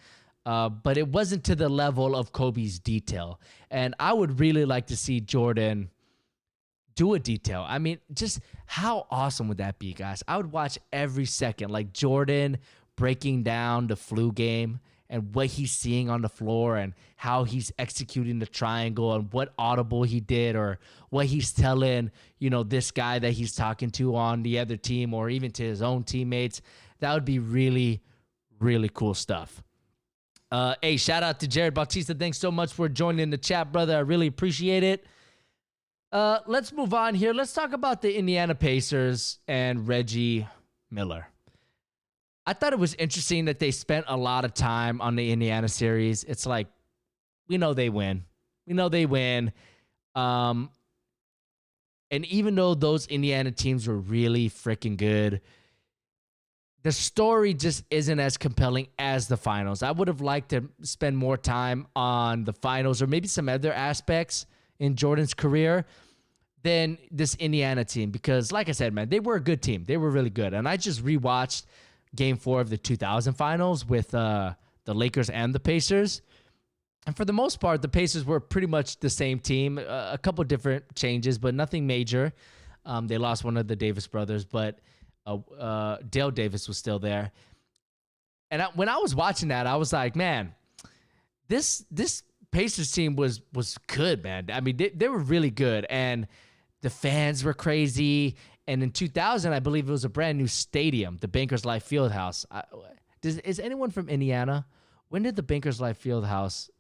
A: But it wasn't to the level of Kobe's detail. And I would really like to see Jordan do a detail. I mean, just how awesome would that be, guys? I would watch every second, like Jordan breaking down the flu game and what he's seeing on the floor and how he's executing the triangle and what audible he did or what he's telling, this guy that he's talking to on the other team or even to his own teammates. That would be really, really cool stuff. Hey, shout out to Jared Bautista. Thanks so much for joining the chat, brother. I really appreciate it. Let's move on here. Let's talk about the Indiana Pacers and Reggie Miller. I thought it was interesting that they spent a lot of time on the Indiana series. It's like, we know they win. And even though those Indiana teams were really freaking good, the story just isn't as compelling as the finals. I would have liked to spend more time on the finals or maybe some other aspects in Jordan's career than this Indiana team. Because like I said, man, they were a good team. They were really good. And I just rewatched Game 4 of the 2000 finals with the Lakers and the Pacers. And for the most part, the Pacers were pretty much the same team. A couple different changes, but nothing major. They lost one of the Davis brothers, but Dale Davis was still there. And when I was watching that, I was like, man, this Pacers team was good, man. I mean, they were really good. And the fans were crazy. And in 2000, I believe it was a brand new stadium, the Bankers Life Fieldhouse. Is anyone from Indiana? When did the Bankers Life Fieldhouse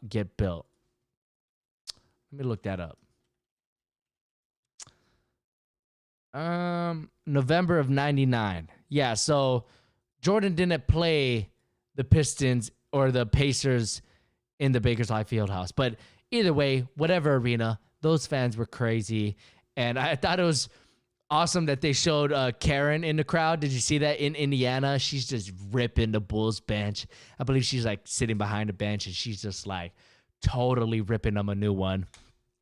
A: get built? Let me look that up. November of 99. Yeah, so Jordan didn't play the Pistons or the Pacers in the Bankers Life Fieldhouse. But either way, whatever arena, those fans were crazy. And I thought it was awesome that they showed Karen in the crowd. Did you see that in Indiana? She's just ripping the Bulls bench. I believe she's like sitting behind a bench and she's just like totally ripping them a new one.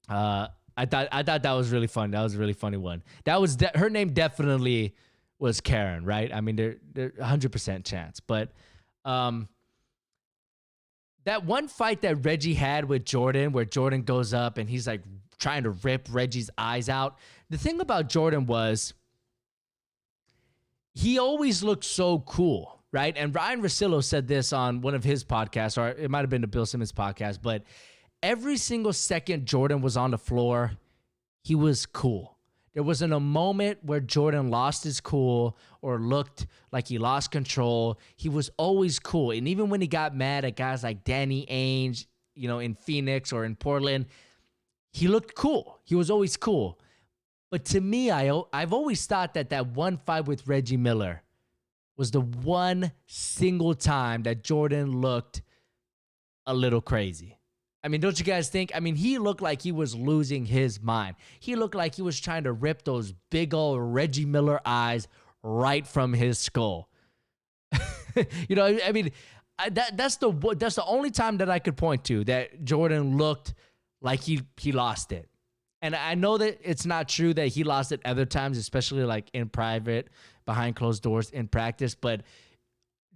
A: I thought that was really fun. That was a really funny one. That was her name definitely was Karen, right? I mean, they're 100% chance. But that one fight that Reggie had with Jordan, where Jordan goes up and he's like trying to rip Reggie's eyes out. The thing about Jordan was he always looked so cool, right? And Ryan Russillo said this on one of his podcasts, or it might have been the Bill Simmons podcast, but every single second Jordan was on the floor, he was cool. There wasn't a moment where Jordan lost his cool or looked like he lost control. He was always cool. And even when he got mad at guys like Danny Ainge, in Phoenix or in Portland, he looked cool. He was always cool. But to me, I've always thought that one fight with Reggie Miller was the one single time that Jordan looked a little crazy. I mean, don't you guys think? I mean, he looked like he was losing his mind. He looked like he was trying to rip those big old Reggie Miller eyes right from his skull. You know, I mean, that's the only time that I could point to that Jordan looked like he lost it. And I know that it's not true that he lost it other times, especially like in private, behind closed doors in practice. But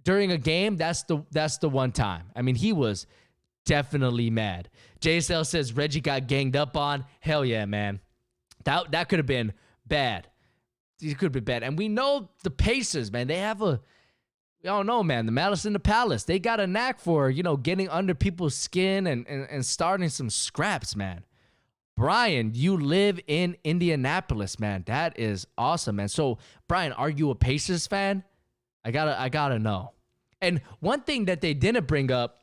A: during a game, that's the one time. I mean, he was definitely mad. JSL says Reggie got ganged up on. Hell yeah, man. That could have been bad. It could have been bad. And we know the Pacers, man. We all know, man, the Malice in the Palace. They got a knack for, you know, getting under people's skin and starting some scraps, man. Brian, you live in Indianapolis, man. That is awesome, man. So, Brian, are you a Pacers fan? I gotta know. And one thing that they didn't bring up,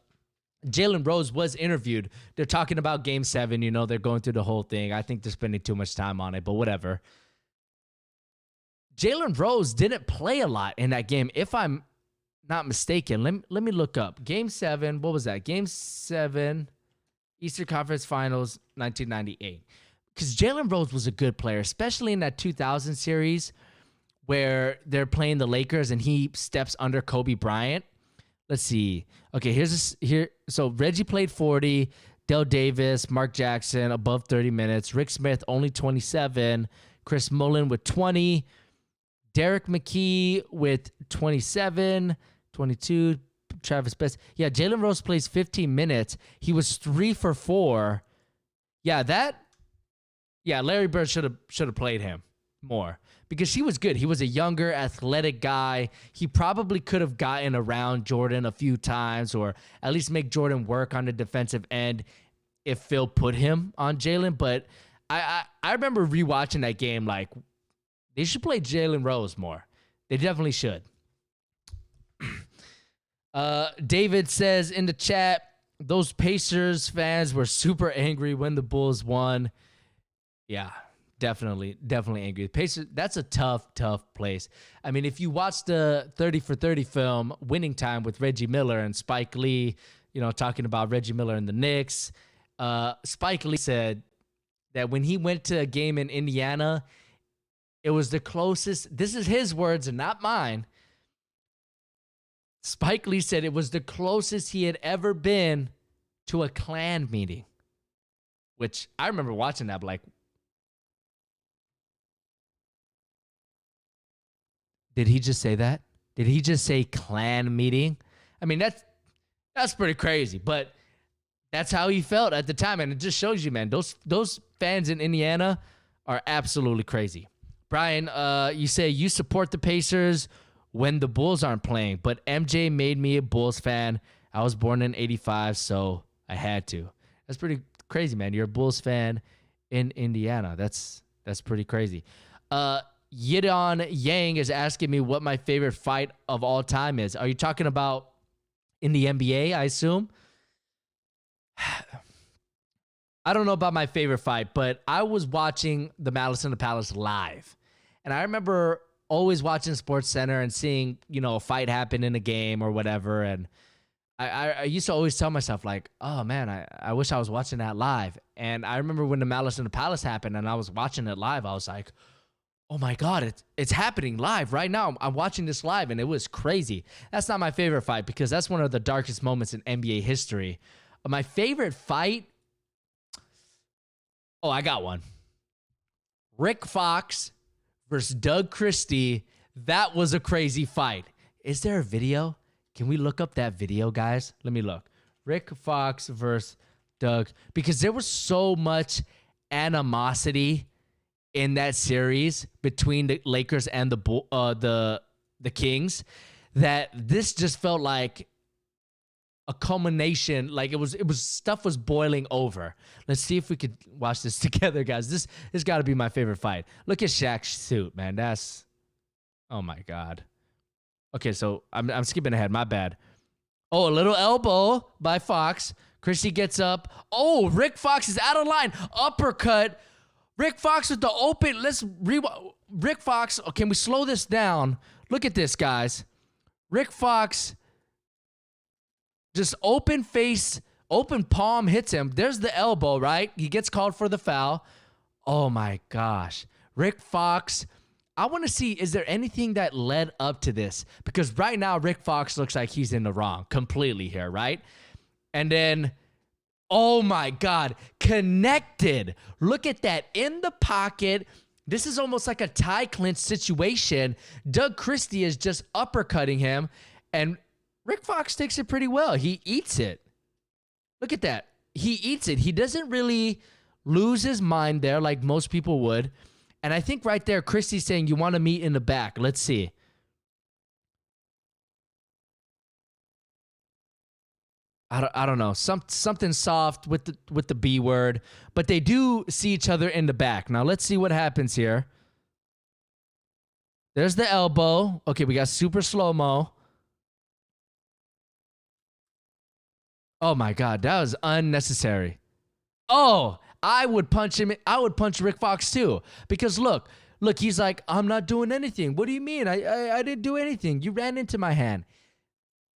A: Jalen Rose was interviewed. They're talking about Game 7. You know, they're going through the whole thing. I think they're spending too much time on it, but whatever. Jalen Rose didn't play a lot in that game, if I'm not mistaken. Let me look up. Game 7, what was that? Game 7, Eastern Conference Finals, 1998. Because Jalen Rose was a good player, especially in that 2000 series where they're playing the Lakers and he steps under Kobe Bryant. Let's see. Okay, so Reggie played 40, Dale Davis, Mark Jackson above 30 minutes, Rick Smith only 27, Chris Mullin with 20, Derek McKee with 27, 22, Travis Best. Yeah, Jalen Rose plays 15 minutes. He was 3 for 4. Yeah, Larry Bird should have played him more because he was good. He was a younger, athletic guy. He probably could have gotten around Jordan a few times or at least make Jordan work on the defensive end if Phil put him on Jalen. But I remember rewatching that game like they should play Jalen Rose more. They definitely should. David says in the chat, those Pacers fans were super angry when the Bulls won. Yeah, definitely angry. Pacers, that's a tough place. I mean, if you watch the 30 for 30 film, Winning Time with Reggie Miller and Spike Lee, you know, talking about Reggie Miller and the Knicks, Spike Lee said that when he went to a game in Indiana, it was the closest, this is his words and not mine, Spike Lee said it was the closest he had ever been to a Klan meeting, which I remember watching that, but like, did he just say that? Did he just say Klan meeting? I mean, that's pretty crazy, but that's how he felt at the time, and it just shows you, man, those fans in Indiana are absolutely crazy. Brian, you say you support the Pacers when the Bulls aren't playing, but MJ made me a Bulls fan. I was born in 85, so I had to. That's pretty crazy, man. You're a Bulls fan in Indiana. That's pretty crazy. Yidon Yang is asking me what my favorite fight of all time is. Are you talking about in the NBA, I assume? I don't know about my favorite fight, but I was watching the Malice in the Palace live. And I remember always watching SportsCenter and seeing, you know, a fight happen in a game or whatever. And I used to always tell myself, like, oh, man, I wish I was watching that live. And I remember when the Malice in the Palace happened and I was watching it live, I was like, oh, my God, it's happening live right now. I'm watching this live, and it was crazy. That's not my favorite fight because that's one of the darkest moments in NBA history. My favorite fight, oh, I got one. Rick Fox versus Doug Christie. That was a crazy fight. Is there a video? Can we look up that video, guys? Let me look. Rick Fox versus Doug. Because there was so much animosity in that series between the Lakers and the Kings that this just felt like a culmination. Like it was stuff was boiling over. Let's see if we could watch this together, guys. This got to be my favorite fight. Look at Shaq's suit, man. That's, oh my God. Okay, so I'm skipping ahead. My bad. Oh, a little elbow by Fox. Christie gets up. Oh, Rick Fox is out of line. Uppercut. Rick Fox with the open. Let's rewind. Rick Fox. Oh, can we slow this down? Look at this, guys. Rick Fox just open face, open palm hits him. There's the elbow, right? He gets called for the foul. Oh my gosh. Rick Fox, I want to see, is there anything that led up to this? Because right now, Rick Fox looks like he's in the wrong completely here, right? And then, oh my God, connected. Look at that in the pocket. This is almost like a tie clinch situation. Doug Christie is just uppercutting him, and Rick Fox takes it pretty well. He eats it. Look at that. He eats it. He doesn't really lose his mind there like most people would. And I think right there, Christie's saying, you want to meet in the back. Let's see. I don't know. Something soft with the B word. But they do see each other in the back. Now, let's see what happens here. There's the elbow. Okay, we got super slow-mo. Oh, my God. That was unnecessary. Oh, I would punch him. I would punch Rick Fox, too. Because, look, he's like, I'm not doing anything. What do you mean? I didn't do anything. You ran into my hand.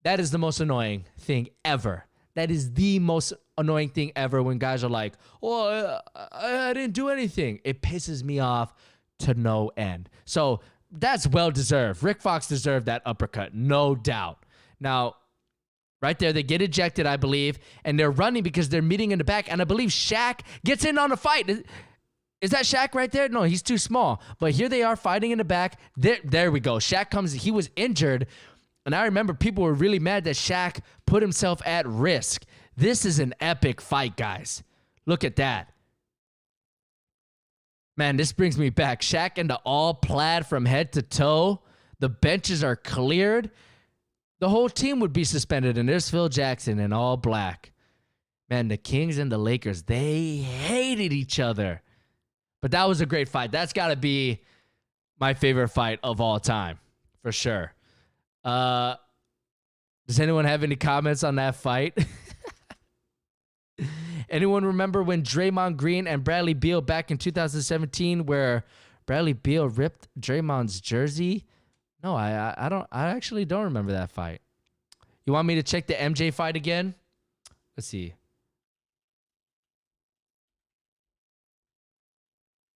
A: That is the most annoying thing ever. That is the most annoying thing ever when guys are like, oh, I didn't do anything. It pisses me off to no end. So that's well-deserved. Rick Fox deserved that uppercut, no doubt. Now, right there, they get ejected, I believe, and they're running because they're meeting in the back, and I believe Shaq gets in on the fight. Is that Shaq right there? No, he's too small. But here they are fighting in the back. There we go. Shaq comes. He was injured. And I remember people were really mad that Shaq put himself at risk. This is an epic fight, guys. Look at that. Man, this brings me back. Shaq in the all plaid from head to toe. The benches are cleared. The whole team would be suspended. And there's Phil Jackson in all black. Man, the Kings and the Lakers, they hated each other. But that was a great fight. That's got to be my favorite fight of all time, for sure. Does anyone have any comments on that fight? Anyone remember when Draymond Green and Bradley Beal back in 2017 where Bradley Beal ripped Draymond's jersey? No, I don't. I actually don't remember that fight. You want me to check the MJ fight again? Let's see.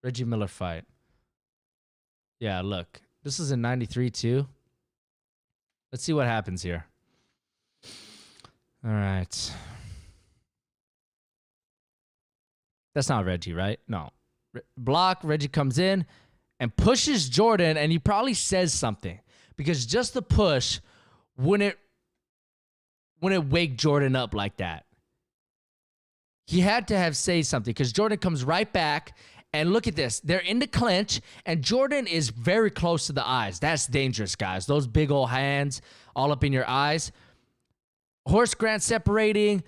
A: Reggie Miller fight. Yeah, look. This is in 93 too. Let's see what happens here. All right. That's not Reggie, right? No. Block, Reggie comes in and pushes Jordan, and he probably says something. Because just the push wouldn't wake Jordan up like that. He had to have said something because Jordan comes right back. And look at this. They're in the clinch, and Jordan is very close to the eyes. That's dangerous, guys. Those big old hands all up in your eyes. Horace Grant separating.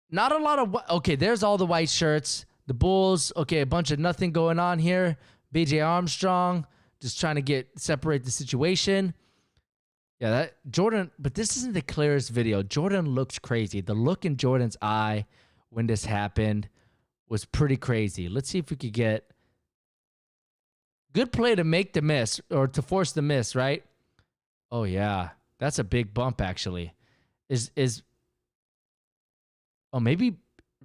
A: Not a lot of... Okay, there's all the white shirts. The Bulls. Okay, a bunch of nothing going on here. B.J. Armstrong just trying to separate the situation. Yeah, that Jordan... But this isn't the clearest video. Jordan looks crazy. The look in Jordan's eye when this happened was pretty crazy. Let's see if we could get good play to make the miss or to force the miss, right? Oh yeah, that's a big bump actually. Oh, maybe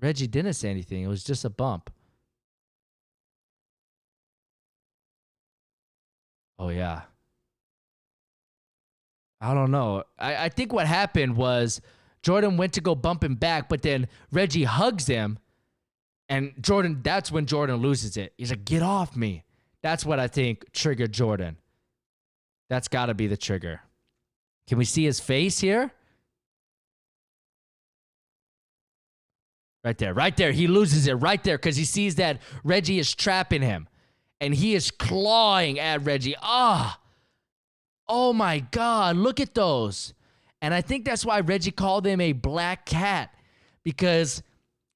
A: Reggie didn't say anything. It was just a bump. Oh yeah. I don't know. I think what happened was Jordan went to go bump him back, but then Reggie hugs him. And Jordan, that's when Jordan loses it. He's like, get off me. That's what I think triggered Jordan. That's got to be the trigger. Can we see his face here? Right there, right there. He loses it right there because he sees that Reggie is trapping him. And he is clawing at Reggie. Oh my God, look at those. And I think that's why Reggie called him a black cat, because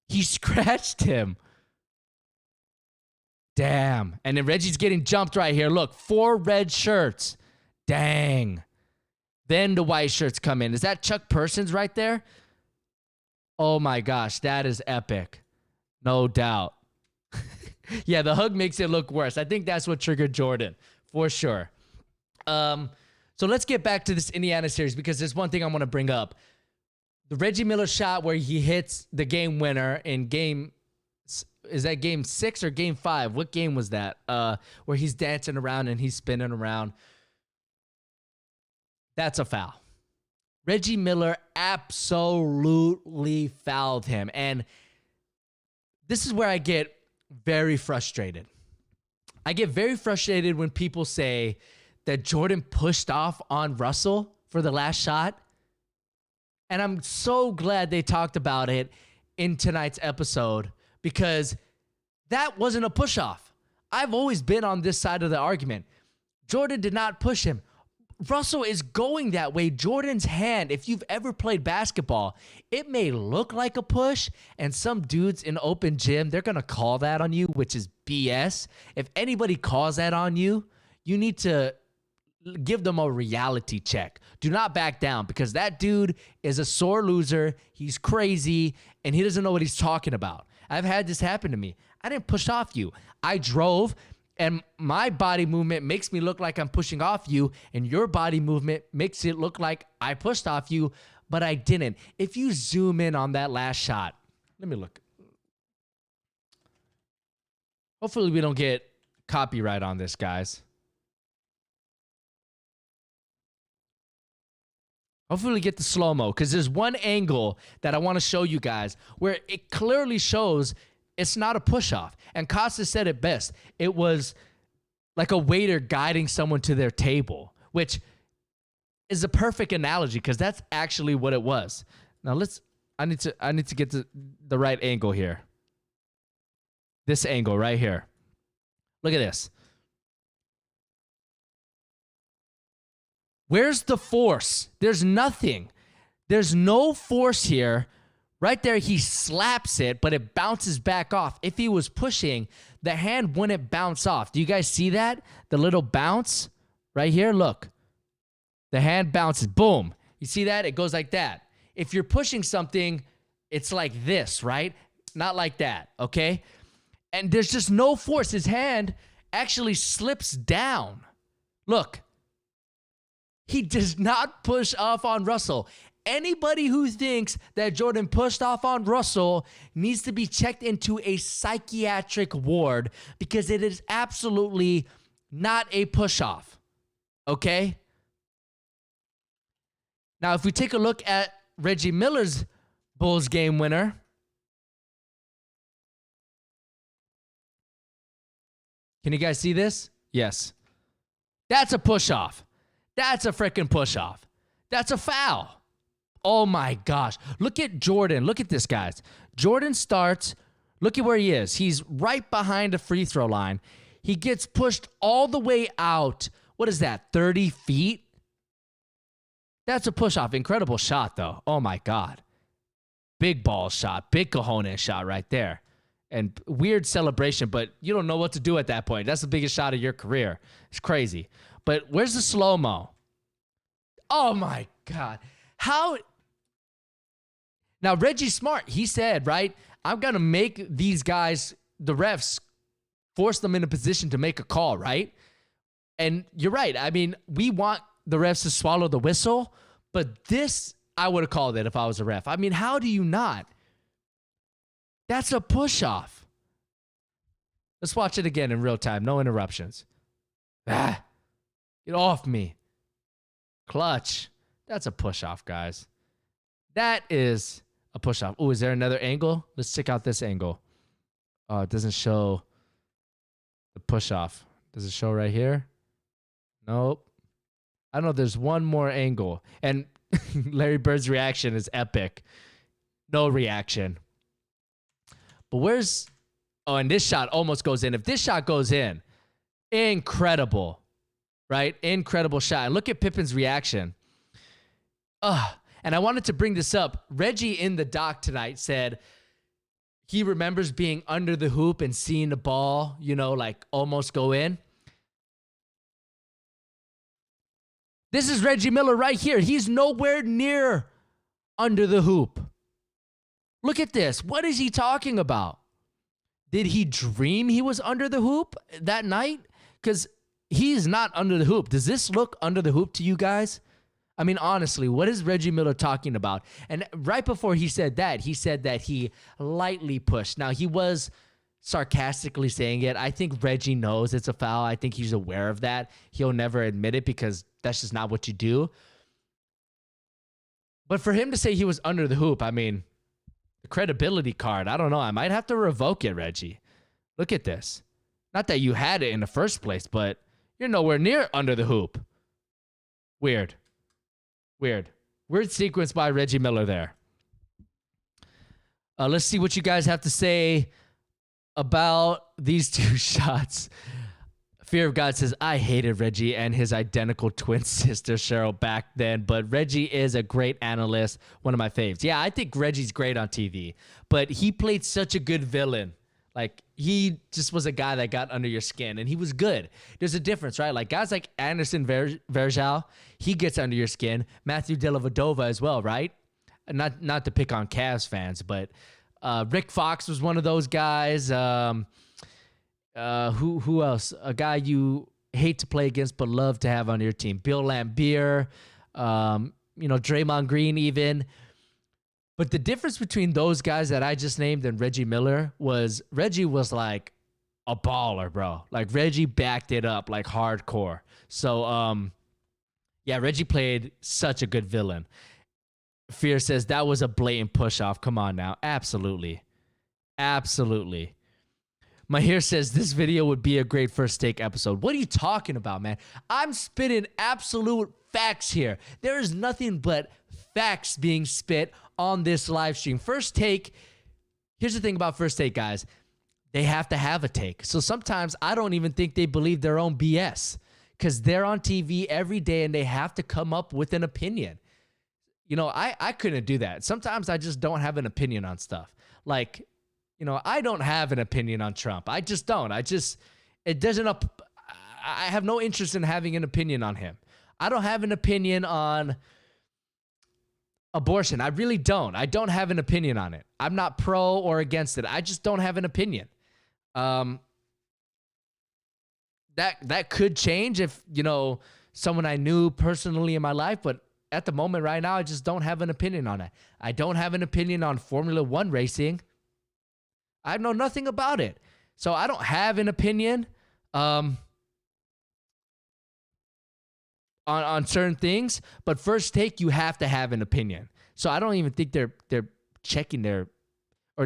A: he scratched him. Damn. And then Reggie's getting jumped right here. Look, 4 red shirts. Dang. Then the white shirts come in. Is that Chuck Persons right there? Oh my gosh, that is epic. No doubt. Yeah, the hug makes it look worse. I think that's what triggered Jordan, for sure. So So let's get back to this Indiana series because there's one thing I want to bring up. The Reggie Miller shot where he hits the game winner in is that game 6 or game 5? What game was that? Where he's dancing around and he's spinning around. That's a foul. Reggie Miller absolutely fouled him. And this is where I get very frustrated. I get very frustrated when people say that Jordan pushed off on Russell for the last shot. And I'm so glad they talked about it in tonight's episode because that wasn't a push-off. I've always been on this side of the argument. Jordan did not push him. Russell is going that way. Jordan's hand, if you've ever played basketball, it may look like a push, and some dudes in open gym, they're going to call that on you, which is BS. If anybody calls that on you, you need to give them a reality check. Do not back down because that dude is a sore loser. He's crazy, and he doesn't know what he's talking about. I've had this happen to me. I didn't push off you. I drove, and my body movement makes me look like I'm pushing off you, and your body movement makes it look like I pushed off you, but I didn't. If you zoom in on that last shot, let me look. Hopefully we don't get copyright on this, guys. Hopefully we get the slow-mo, because there's one angle that I want to show you guys where it clearly shows it's not a push-off. And Costa said it best. It was like a waiter guiding someone to their table, which is a perfect analogy because that's actually what it was. Now I need to get to the right angle here. This angle right here. Look at this. Where's the force? There's nothing. There's no force here. Right there, he slaps it, but it bounces back off. If he was pushing, the hand wouldn't bounce off. Do you guys see that? The little bounce right here? Look. The hand bounces. Boom. You see that? It goes like that. If you're pushing something, it's like this, right? Not like that, okay? And there's just no force. His hand actually slips down. Look. He does not push off on Russell. Anybody who thinks that Jordan pushed off on Russell needs to be checked into a psychiatric ward because it is absolutely not a push-off, okay? Now, if we take a look at Reggie Miller's Bulls game winner, can you guys see this? Yes. That's a push-off. That's a freaking push-off. That's a foul. Oh, my gosh. Look at Jordan. Look at this, guys. Jordan starts. Look at where he is. He's right behind the free throw line. He gets pushed all the way out. What is that, 30 feet? That's a push-off. Incredible shot, though. Oh, my God. Big ball shot. Big cojones shot right there. And weird celebration, but you don't know what to do at that point. That's the biggest shot of your career. It's crazy. But where's the slow-mo? Oh, my God. How? Now, Reggie Smart, he said, right, I'm going to make these guys, the refs, force them in a position to make a call, right? And you're right. I mean, we want the refs to swallow the whistle, but this, I would have called it if I was a ref. I mean, how do you not? That's a push-off. Let's watch it again in real time. No interruptions. Get off me. Clutch. That's a push-off, guys. That is a push-off. Oh, is there another angle? Let's check out this angle. Oh, it doesn't show the push-off. Does it show right here? Nope. I don't know. There's one more angle. And Larry Bird's reaction is epic. No reaction. But where's... Oh, and this shot almost goes in. If this shot goes in, incredible. Right? Incredible shot. And look at Pippen's reaction. And I wanted to bring this up. Reggie in the doc tonight said he remembers being under the hoop and seeing the ball, you know, like almost go in. This is Reggie Miller right here. He's nowhere near under the hoop. Look at this. What is he talking about? Did he dream he was under the hoop that night? Because he's not under the hoop. Does this look under the hoop to you guys? I mean, honestly, what is Reggie Miller talking about? And right before he said that he lightly pushed. Now, he was sarcastically saying it. I think Reggie knows it's a foul. I think he's aware of that. He'll never admit it because that's just not what you do. But for him to say he was under the hoop, I mean, the credibility card, I don't know. I might have to revoke it, Reggie. Look at this. Not that you had it in the first place, but you're nowhere near under the hoop. Weird sequence by Reggie Miller there. Let's see what you guys have to say about these two shots. Fear of God says, I hated Reggie and his identical twin sister, Cheryl, back then, but Reggie is a great analyst, one of my faves. Yeah, I think Reggie's great on TV, but he played such a good villain. Like, he just was a guy that got under your skin, and he was good. There's a difference, right? Like, guys like Anderson Varejao, he gets under your skin. Matthew Dellavedova as well, right? Not to pick on Cavs fans, but Rick Fox was one of those guys. Who else? A guy you hate to play against but love to have on your team. Bill Laimbeer, Draymond Green even. But the difference between those guys that I just named and Reggie Miller was Reggie was like a baller, bro. Like, Reggie backed it up like hardcore. So, Reggie played such a good villain. Fear says that was a blatant push-off. Come on now. Absolutely. Mahir says this video would be a great first take episode. What are you talking about, man? I'm spitting absolute facts here. There is nothing but facts being spit on this live stream. First take, here's the thing about first take, guys. They have to have a take. So sometimes I don't even think they believe their own BS because they're on TV every day and they have to come up with an opinion. I couldn't do that. Sometimes I just don't have an opinion on stuff. Like, I don't have an opinion on Trump. I just don't. I have no interest in having an opinion on him. I don't have an opinion on abortion. I really don't. I don't have an opinion on it. I'm not pro or against it. I just don't have an opinion. That could change if, someone I knew personally in my life, but at the moment right now, I just don't have an opinion on it. I don't have an opinion on Formula One racing. I know nothing about it. So I don't have an opinion on certain things, but first take, you have to have an opinion. So I don't even think they're checking or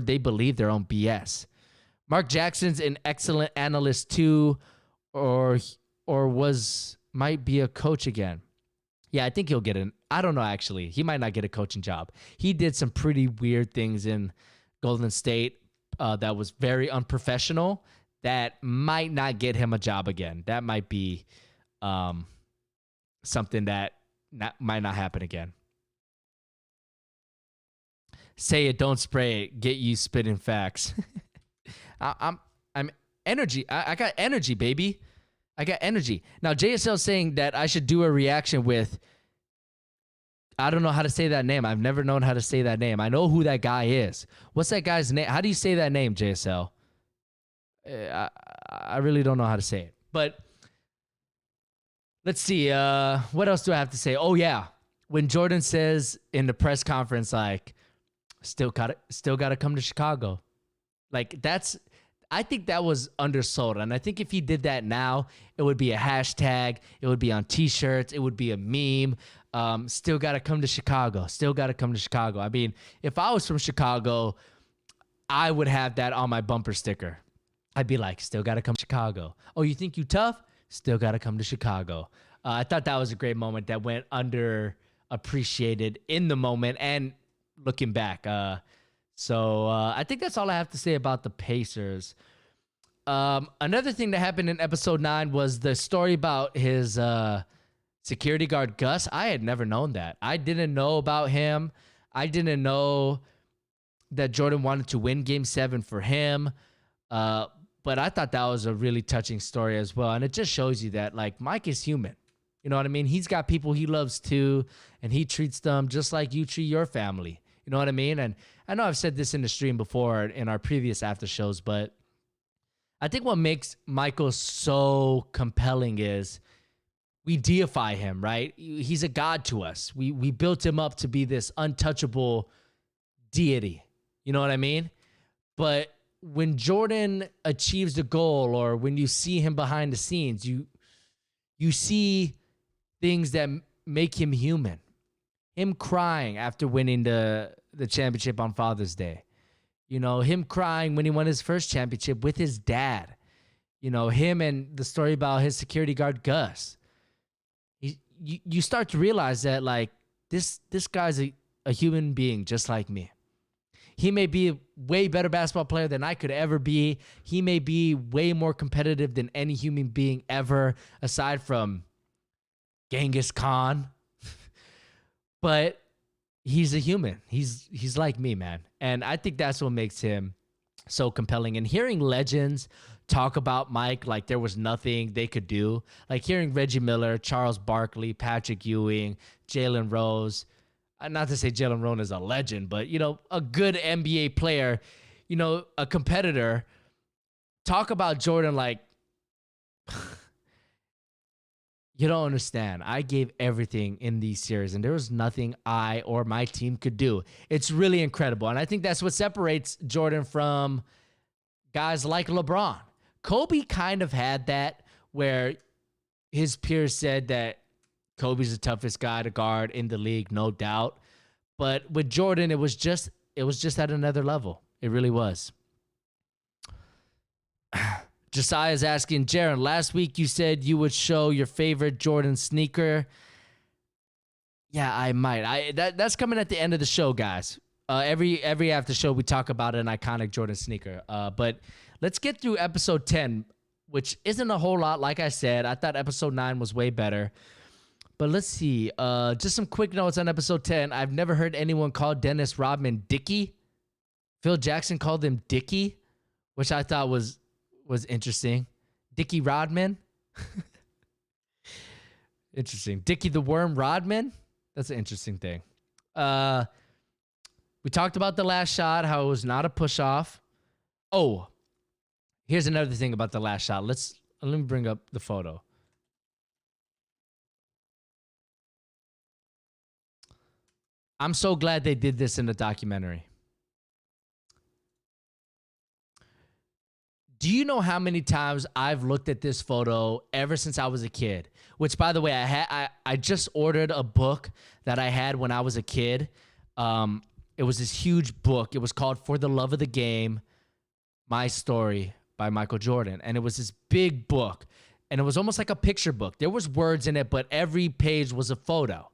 A: they believe their own BS. Mark Jackson's an excellent analyst too, or might be a coach again. Yeah, I think he'll get I don't know, actually. He might not get a coaching job. He did some pretty weird things in Golden State that was very unprofessional. That might not get him a job again. That might be something that might not happen again. Say it, don't spray it. Get you spitting facts. I'm energy. I got energy, baby. I got energy. Now, JSL saying that I should do a reaction with, I don't know how to say that name. I've never known how to say that name. I know who that guy is. What's that guy's name? How do you say that name, JSL? I really don't know how to say it. But let's see. What else do I have to say? Oh, yeah. When Jordan says in the press conference, like, still gotta come to Chicago. Like, I think that was undersold. And I think if he did that now, it would be a hashtag. It would be on T-shirts. It would be a meme. Still got to come to Chicago. Still got to come to Chicago. I mean, if I was from Chicago, I would have that on my bumper sticker. I'd be like, still got to come to Chicago. Oh, you think you tough? Still got to come to Chicago. I thought that was a great moment that went underappreciated in the moment and looking back. So I think that's all I have to say about the Pacers. Another thing that happened in episode 9 was the story about his security guard, Gus. I had never known that. I didn't know about him. I didn't know that Jordan wanted to win Game 7 for him. But I thought that was a really touching story as well. And it just shows you that, like, Mike is human. You know what I mean? He's got people he loves too, and he treats them just like you treat your family. You know what I mean? And I know I've said this in the stream before in our previous after shows, but I think what makes Michael so compelling is we deify him, right? He's a god to us. We built him up to be this untouchable deity. You know what I mean? But when Jordan achieves the goal, or when you see him behind the scenes, you see things that make him human. Him crying after winning the championship on Father's Day. You know, him crying when he won his first championship with his dad. You know, him and the story about his security guard, Gus. You start to realize that, like, this guy's a human being just like me. He may be a way better basketball player than I could ever be. He may be way more competitive than any human being ever, aside from Genghis Khan. But he's a human. He's like me, man. And I think that's what makes him so compelling. And hearing legends talk about Mike like there was nothing they could do, like hearing Reggie Miller, Charles Barkley, Patrick Ewing, Jalen Rose, not to say Jalen Rose is a legend, but, you know, a good NBA player, you know, a competitor, talk about Jordan like, you don't understand. I gave everything in these series, and there was nothing I or my team could do. It's really incredible. And I think that's what separates Jordan from guys like LeBron. Kobe kind of had that, where his peers said that Kobe's the toughest guy to guard in the league, no doubt. But with Jordan, it was just at another level. It really was. Josiah's asking, Jaron, last week you said you would show your favorite Jordan sneaker. Yeah, I might. That's coming at the end of the show, guys. Every after show we talk about an iconic Jordan sneaker. But let's get through episode 10, which isn't a whole lot. Like I said, I thought episode 9 was way better. But let's see. Just some quick notes on episode 10. I've never heard anyone call Dennis Rodman Dickie. Phil Jackson called him Dickie, which I thought was interesting. Dickie Rodman. Interesting. Dickie the Worm Rodman. That's an interesting thing. We talked about the last shot, how it was not a push-off. Oh, here's another thing about the last shot. Let me bring up the photo. I'm so glad they did this in the documentary. Do you know how many times I've looked at this photo ever since I was a kid? Which, by the way, I just ordered a book that I had when I was a kid. It was this huge book. It was called For the Love of the Game, My Story by Michael Jordan. And it was this big book. And it was almost like a picture book. There was words in it, but every page was a photo.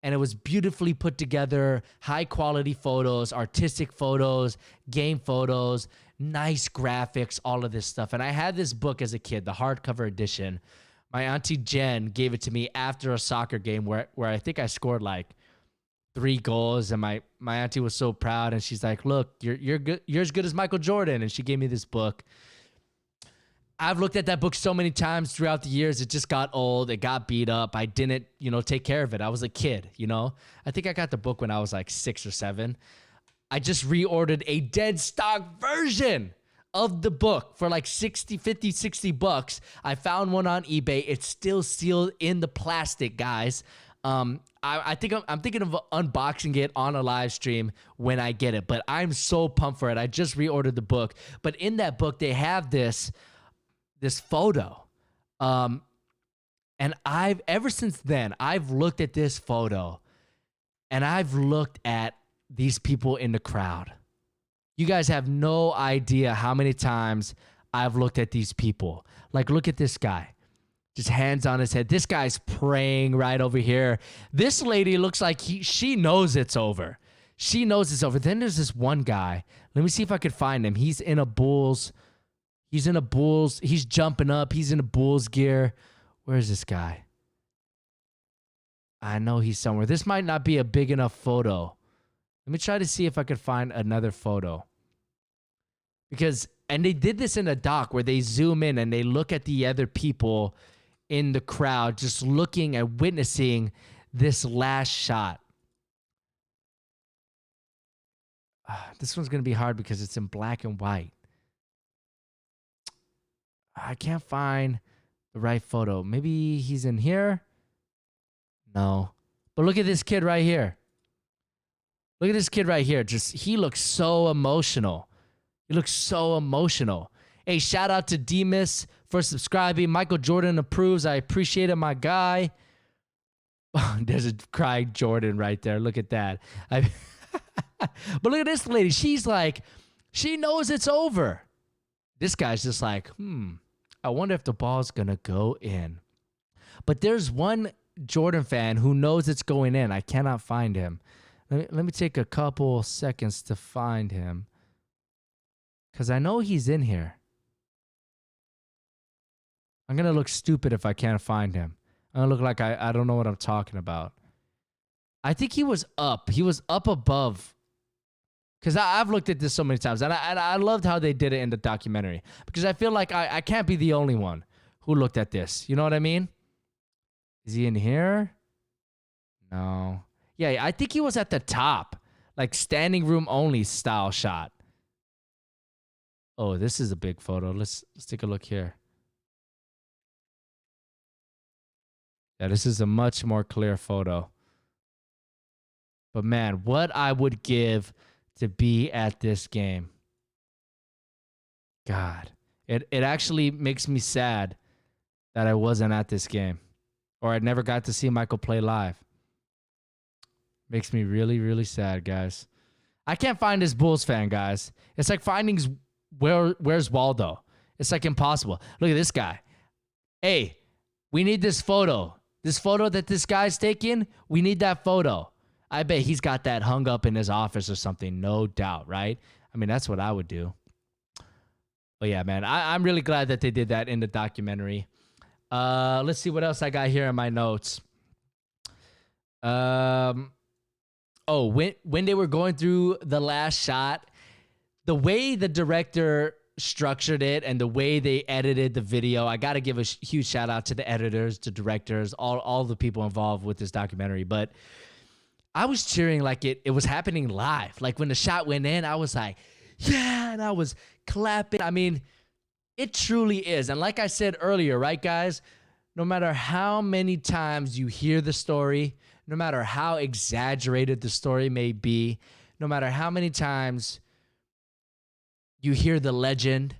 A: And it was beautifully put together, high-quality photos, artistic photos, game photos, nice graphics, all of this stuff. And I had this book as a kid, the hardcover edition. My auntie Jen gave it to me after a soccer game where I think I scored like 3 goals, and my auntie was so proud, and she's like, "Look, you're good. You're as good as Michael Jordan." And she gave me this book. I've looked at that book so many times throughout the years. It just got old. It got beat up. I didn't, take care of it. I was a kid, I think I got the book when I was like 6 or 7. I just reordered a dead stock version of the book for like $60 I found one on eBay. It's still sealed in the plastic, guys. I think I'm thinking of unboxing it on a live stream when I get it, but I'm so pumped for it. I just reordered the book, but in that book, they have this photo. And ever since then, I've looked at this photo, and I've looked at these people in the crowd. You guys have no idea how many times I've looked at these people. Like, look at this guy. Just hands on his head. This guy's praying right over here. This lady looks like she knows it's over. She knows it's over. Then there's this one guy. Let me see if I could find him. He's in a Bulls. He's jumping up. He's in a Bulls gear. Where's this guy? I know he's somewhere. This might not be a big enough photo. Let me try to see if I could find another photo. And they did this in a doc where they zoom in and they look at the other people in the crowd, just looking and witnessing this last shot. This one's going to be hard because it's in black and white. I can't find the right photo. Maybe he's in here. No. But look at this kid right here. Look at this kid right here. He looks so emotional. He looks so emotional. Hey, shout out to Demas for subscribing. Michael Jordan approves. I appreciate it, my guy. Oh, there's a crying Jordan right there. Look at that. But look at this lady. She's like, she knows it's over. This guy's just like, I wonder if the ball's going to go in. But there's one Jordan fan who knows it's going in. I cannot find him. Let me take a couple seconds to find him, because I know he's in here. I'm going to look stupid if I can't find him. I'm going to look like I don't know what I'm talking about. I think he was up. He was up above. Because I've looked at this so many times, and I loved how they did it in the documentary. Because I feel like I can't be the only one who looked at this. You know what I mean? Is he in here? No. Yeah, I think he was at the top. Like standing room only style shot. Oh, this is a big photo. Let's take a look here. Yeah, this is a much more clear photo. But man, what I would give to be at this game. God, it actually makes me sad that I wasn't at this game, or I never got to see Michael play live. Makes me really, really sad, guys. I can't find this Bulls fan, guys. It's like finding where's Waldo. It's like impossible. Look at this guy. Hey, we need this photo. This photo that this guy's taking, we need that photo. I bet he's got that hung up in his office or something, no doubt, right? I mean, that's what I would do. But yeah, man, I'm really glad that they did that in the documentary. Let's see what else I got here in my notes. When they were going through the last shot, the way the director structured it and the way they edited the video, I got to give a huge shout out to the editors, the directors, all the people involved with this documentary. But I was cheering like it was happening live. Like when the shot went in, I was like, yeah, and I was clapping. I mean, it truly is. And like I said earlier, right, guys, no matter how many times you hear the story, no matter how exaggerated the story may be, no matter how many times you hear the legend,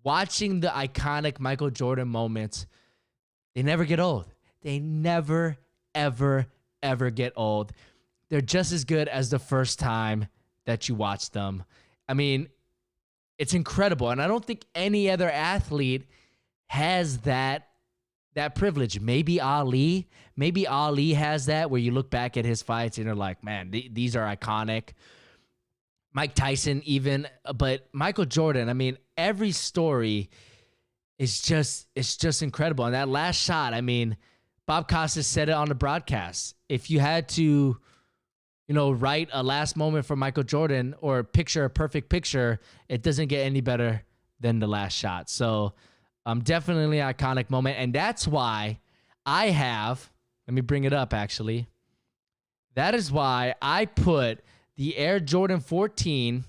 A: watching the iconic Michael Jordan moments, they never get old. They never, ever, ever get old. They're just as good as the first time that you watched them. I mean, it's incredible. And I don't think any other athlete has that privilege. Maybe Ali has that, where you look back at his fights and you're like, man, these are iconic. Mike Tyson even, but Michael Jordan, I mean, every story is just incredible. And that last shot, I mean, Bob Costas said it on the broadcast. If you had to, write a last moment for Michael Jordan or picture a perfect picture, it doesn't get any better than the last shot. So definitely an iconic moment. And that's why let me bring it up actually. That is why I put the Air Jordan 14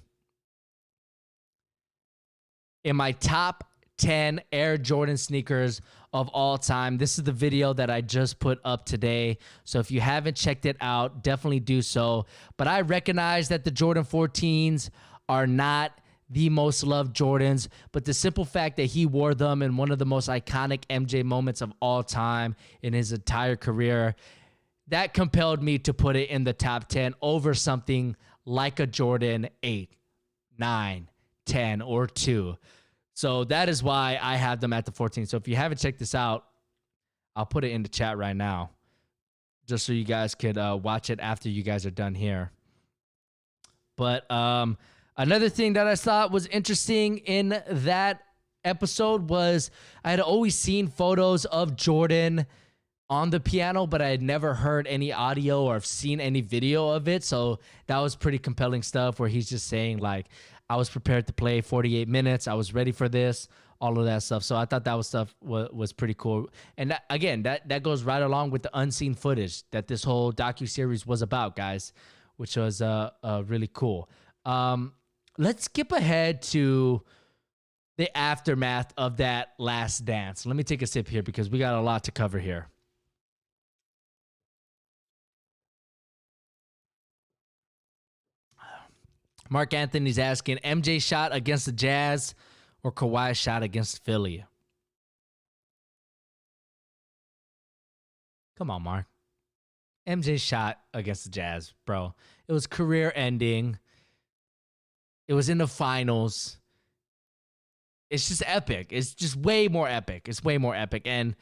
A: in my top 10 Air Jordan sneakers of all time. This is the video that I just put up today. So if you haven't checked it out, definitely do so. But I recognize that the Jordan 14s are not the most loved Jordans, but the simple fact that he wore them in one of the most iconic MJ moments of all time in his entire career, that compelled me to put it in the top 10 over something like a Jordan 8, 9, 10, or 2. So that is why I have them at the 14. So if you haven't checked this out, I'll put it in the chat right now, just so you guys could watch it after you guys are done here. But another thing that I thought was interesting in that episode was I had always seen photos of Jordan on the piano, but I had never heard any audio or seen any video of it. So that was pretty compelling stuff, where he's just saying like, I was prepared to play 48 minutes. I was ready for this, all of that stuff. So I thought that was pretty cool. And that goes right along with the unseen footage that this whole docuseries was about, guys, which was really cool. Let's skip ahead to the aftermath of that last dance. Let me take a sip here because we got a lot to cover here. Mark Anthony's asking, MJ shot against the Jazz or Kawhi shot against Philly? Come on, Mark. MJ shot against the Jazz, bro. It was career ending. It was in the finals. It's just epic. It's just way more epic. It's way more epic. And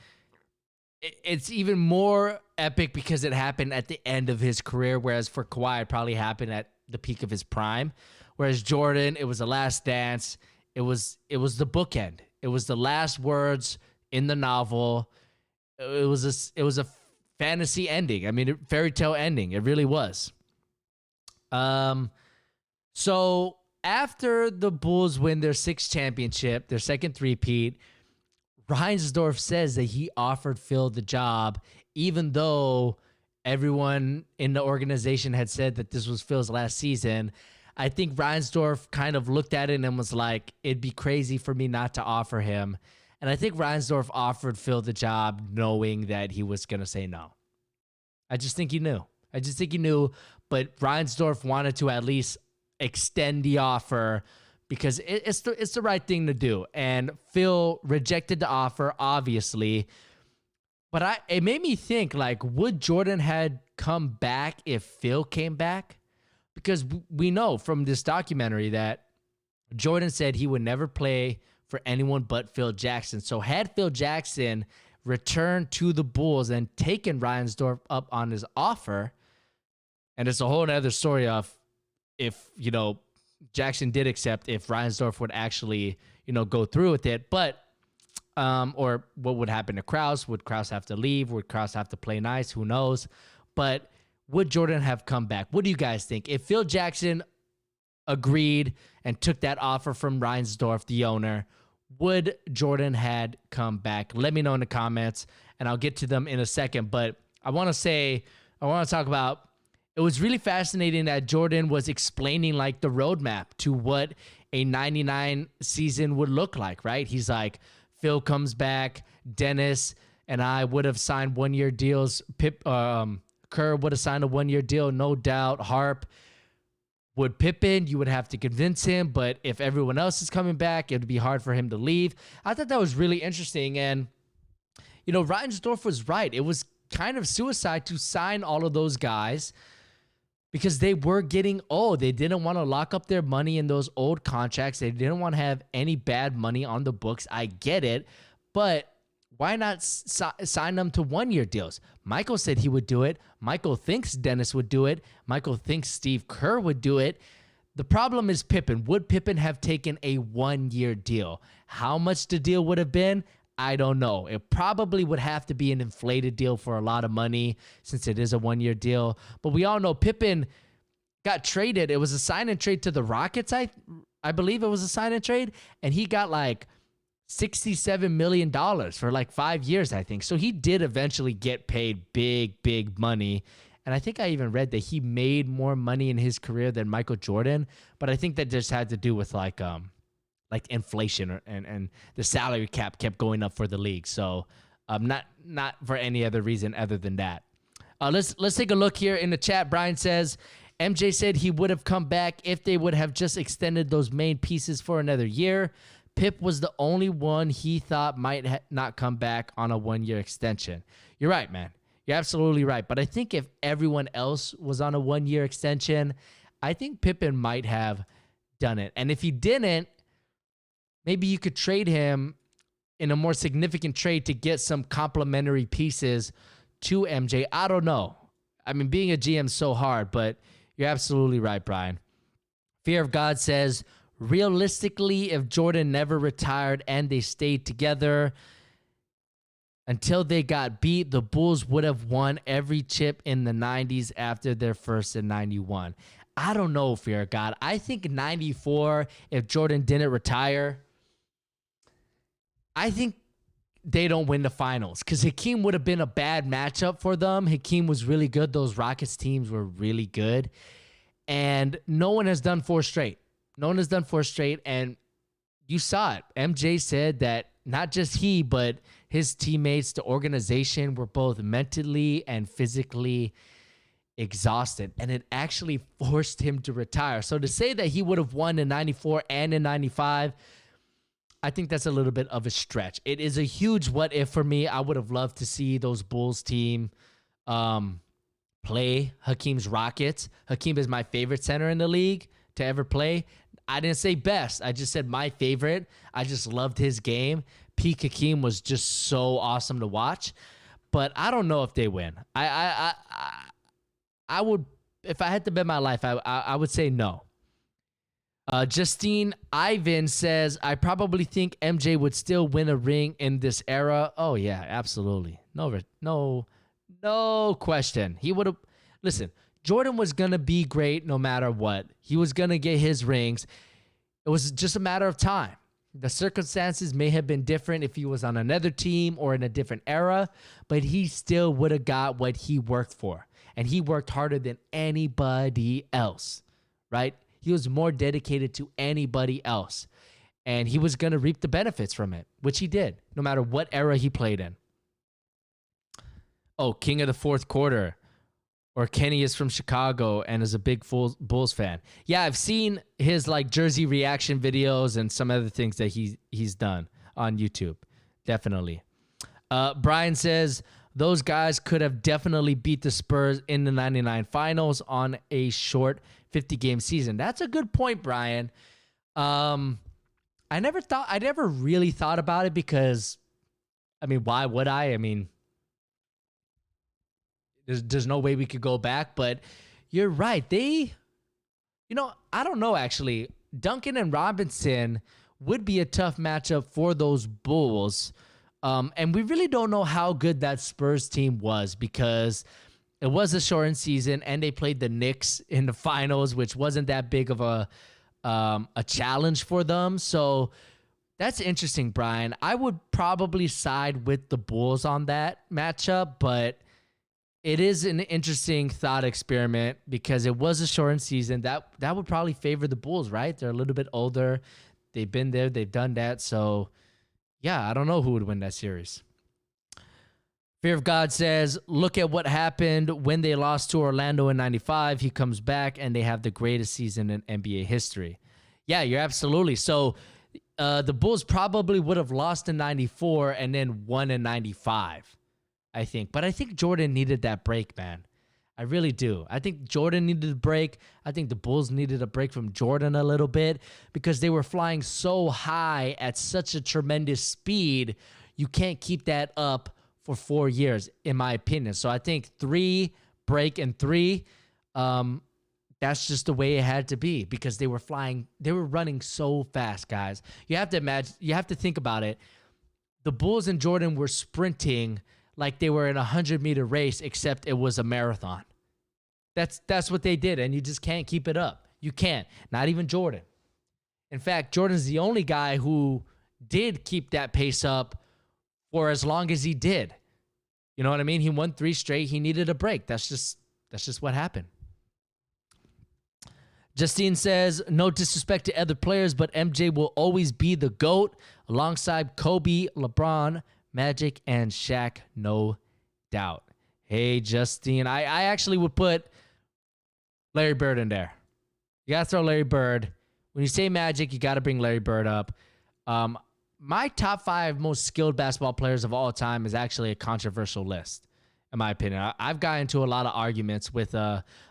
A: it's even more epic because it happened at the end of his career, whereas for Kawhi, it probably happened at the peak of his prime. Whereas Jordan, it was the last dance. It was the bookend. It was the last words in the novel. It was a fantasy ending. I mean, fairy tale ending. It really was. So after the Bulls win their sixth championship, their second three-peat, Reinsdorf says that he offered Phil the job, even though everyone in the organization had said that this was Phil's last season. I think Reinsdorf kind of looked at it and was like, it'd be crazy for me not to offer him. And I think Reinsdorf offered Phil the job knowing that he was going to say no. I just think he knew. But Reinsdorf wanted to at least extend the offer because it's the right thing to do. And Phil rejected the offer, obviously. But it made me think, like, would Jordan had come back if Phil came back? Because we know from this documentary that Jordan said he would never play for anyone but Phil Jackson. So had Phil Jackson returned to the Bulls and taken Reinsdorf up on his offer, and it's a whole other story of if, Jackson did accept, if Reinsdorf would actually, go through with it. But, or what would happen to Krause? Would Krause have to leave? Would Krause have to play nice? Who knows? But would Jordan have come back? What do you guys think? If Phil Jackson agreed and took that offer from Reinsdorf, the owner, would Jordan had come back? Let me know in the comments, and I'll get to them in a second. But I want to talk about, it was really fascinating that Jordan was explaining like the roadmap to what a 99 season would look like, right? He's like, Phil comes back, Dennis and I would have signed 1-year deals. Kerr would have signed a 1-year deal, no doubt. Harp. Would Pippen, you would have to convince him, but if everyone else is coming back, it would be hard for him to leave. I thought that was really interesting, and, Reinsdorf was right. It was kind of suicide to sign all of those guys because they were getting old. They didn't want to lock up their money in those old contracts. They didn't want to have any bad money on the books. I get it, but why not sign them to 1-year deals? Michael said he would do it. Michael thinks Dennis would do it. Michael thinks Steve Kerr would do it. The problem is Pippen. Would Pippen have taken a 1-year deal? How much the deal would have been? I don't know. It probably would have to be an inflated deal for a lot of money since it is a 1-year deal. But we all know Pippen got traded. It was a sign and trade to the Rockets. I believe it was a sign and trade. And he got like $67 million for like 5 years, I think. So he did eventually get paid big money. And I think I even read that he made more money in his career than Michael Jordan. But I think that just had to do with like inflation and the salary cap kept going up for the league. So not for any other reason other than that. Let's take a look here in the chat. Brian says, MJ said he would have come back if they would have just extended those main pieces for another year. Pip was the only one he thought might not come back on a 1-year extension. You're right, man. You're absolutely right. But I think if everyone else was on a 1-year extension, I think Pippen might have done it. And if he didn't, maybe you could trade him in a more significant trade to get some complementary pieces to MJ. I don't know. I mean, being a GM is so hard, but you're absolutely right, Brian. Fear of God says, realistically, if Jordan never retired and they stayed together until they got beat, the Bulls would have won every chip in the 90s after their first in 91. I don't know, Fear of God. I think 94, if Jordan didn't retire, I think they don't win the finals because Hakeem would have been a bad matchup for them. Hakeem was really good. Those Rockets teams were really good. And no one has done 4 straight. No one has done 4 straight, and you saw it. MJ said that not just he, but his teammates, the organization were both mentally and physically exhausted, and it actually forced him to retire. So to say that he would have won in 94 and in 95, I think that's a little bit of a stretch. It is a huge what if for me. I would have loved to see those Bulls team play Hakeem's Rockets. Hakeem is my favorite center in the league to ever play. I didn't say best. I just said my favorite. I just loved his game. Peak Hakeem was just so awesome to watch. But I don't know if they win. I would, if I had to bet my life, I would say no. Justine Ivan says, I probably think MJ would still win a ring in this era. Oh, yeah, absolutely. No question. He would have. Listen, Jordan was going to be great no matter what. He was going to get his rings. It was just a matter of time. The circumstances may have been different if he was on another team or in a different era, but he still would have got what he worked for. And he worked harder than anybody else, right? He was more dedicated to anybody else. And he was going to reap the benefits from it, which he did, no matter what era he played in. Oh, King of the Fourth Quarter. Or Kenny is from Chicago and is a big Bulls fan. Yeah, I've seen his like jersey reaction videos and some other things that he's done on YouTube. Definitely. Brian says, those guys could have definitely beat the Spurs in the 99 finals on a short 50-game season. That's a good point, Brian. I never really thought about it because, I mean, why would I? I mean, there's no way we could go back, but you're right. I don't know, actually. Duncan and Robinson would be a tough matchup for those Bulls. And we really don't know how good that Spurs team was because it was a shortened season and they played the Knicks in the finals, which wasn't that big of a challenge for them. So that's interesting, Brian. I would probably side with the Bulls on that matchup, but it is an interesting thought experiment because it was a shortened season. That would probably favor the Bulls, right? They're a little bit older. They've been there. They've done that. So, yeah, I don't know who would win that series. Fear of God says, look at what happened when they lost to Orlando in 95. He comes back, and they have the greatest season in NBA history. Yeah, you're absolutely. So the Bulls probably would have lost in 94 and then won in 95, I think. But I think Jordan needed that break, man. I really do. I think Jordan needed a break. I think the Bulls needed a break from Jordan a little bit because they were flying so high at such a tremendous speed. You can't keep that up for 4 years, in my opinion. So I think 3 break and 3, that's just the way it had to be because they were running so fast, guys. You have to think about it. The Bulls and Jordan were sprinting like they were in a 100-meter race, except it was a marathon. That's what they did, and you just can't keep it up. You can't. Not even Jordan. In fact, Jordan's the only guy who did keep that pace up for as long as he did. You know what I mean? He won 3 straight. He needed a break. That's just what happened. Justine says, no disrespect to other players, but MJ will always be the GOAT alongside Kobe, LeBron, Magic, and Shaq, no doubt. Hey, Justine. I actually would put Larry Bird in there. You got to throw Larry Bird. When you say Magic, you got to bring Larry Bird up. My top 5 most skilled basketball players of all time is actually a controversial list, in my opinion. I've gotten into a lot of arguments with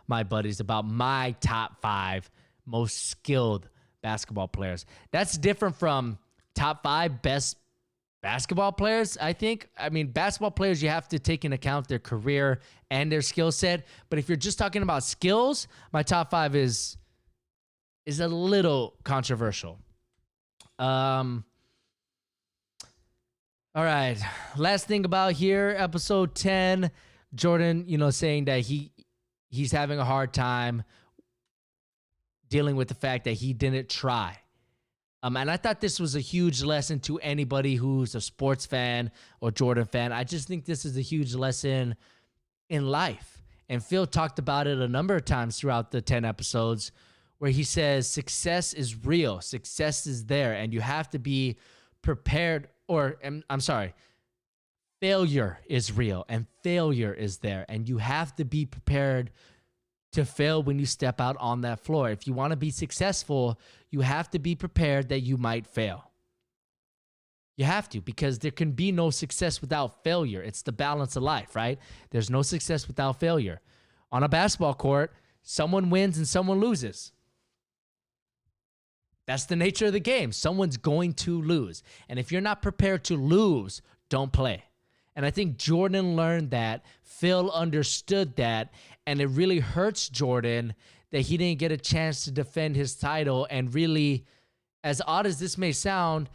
A: my buddies about my top 5 most skilled basketball players. That's different from top 5 best basketball players, I think. I mean, basketball players, you have to take into account their career and their skill set. But if you're just talking about skills, my top 5 is a little controversial. All right. Last thing about here, episode 10, Jordan, saying that he's having a hard time dealing with the fact that he didn't try. And I thought this was a huge lesson to anybody who's a sports fan or Jordan fan. I just think this is a huge lesson in life. And Phil talked about it a number of times throughout the 10 episodes where he says success is real, success is there, and you have to be prepared, or I'm sorry, failure is real and failure is there, and you have to be prepared to fail when you step out on that floor. If you want to be successful, you have to be prepared that you might fail. You have to, because there can be no success without failure. It's the balance of life, right? There's no success without failure. On a basketball court, someone wins and someone loses. That's the nature of the game. Someone's going to lose. And if you're not prepared to lose, don't play. And I think Jordan learned that. Phil understood that. And it really hurts Jordan that he didn't get a chance to defend his title. And really, as odd as this may sound,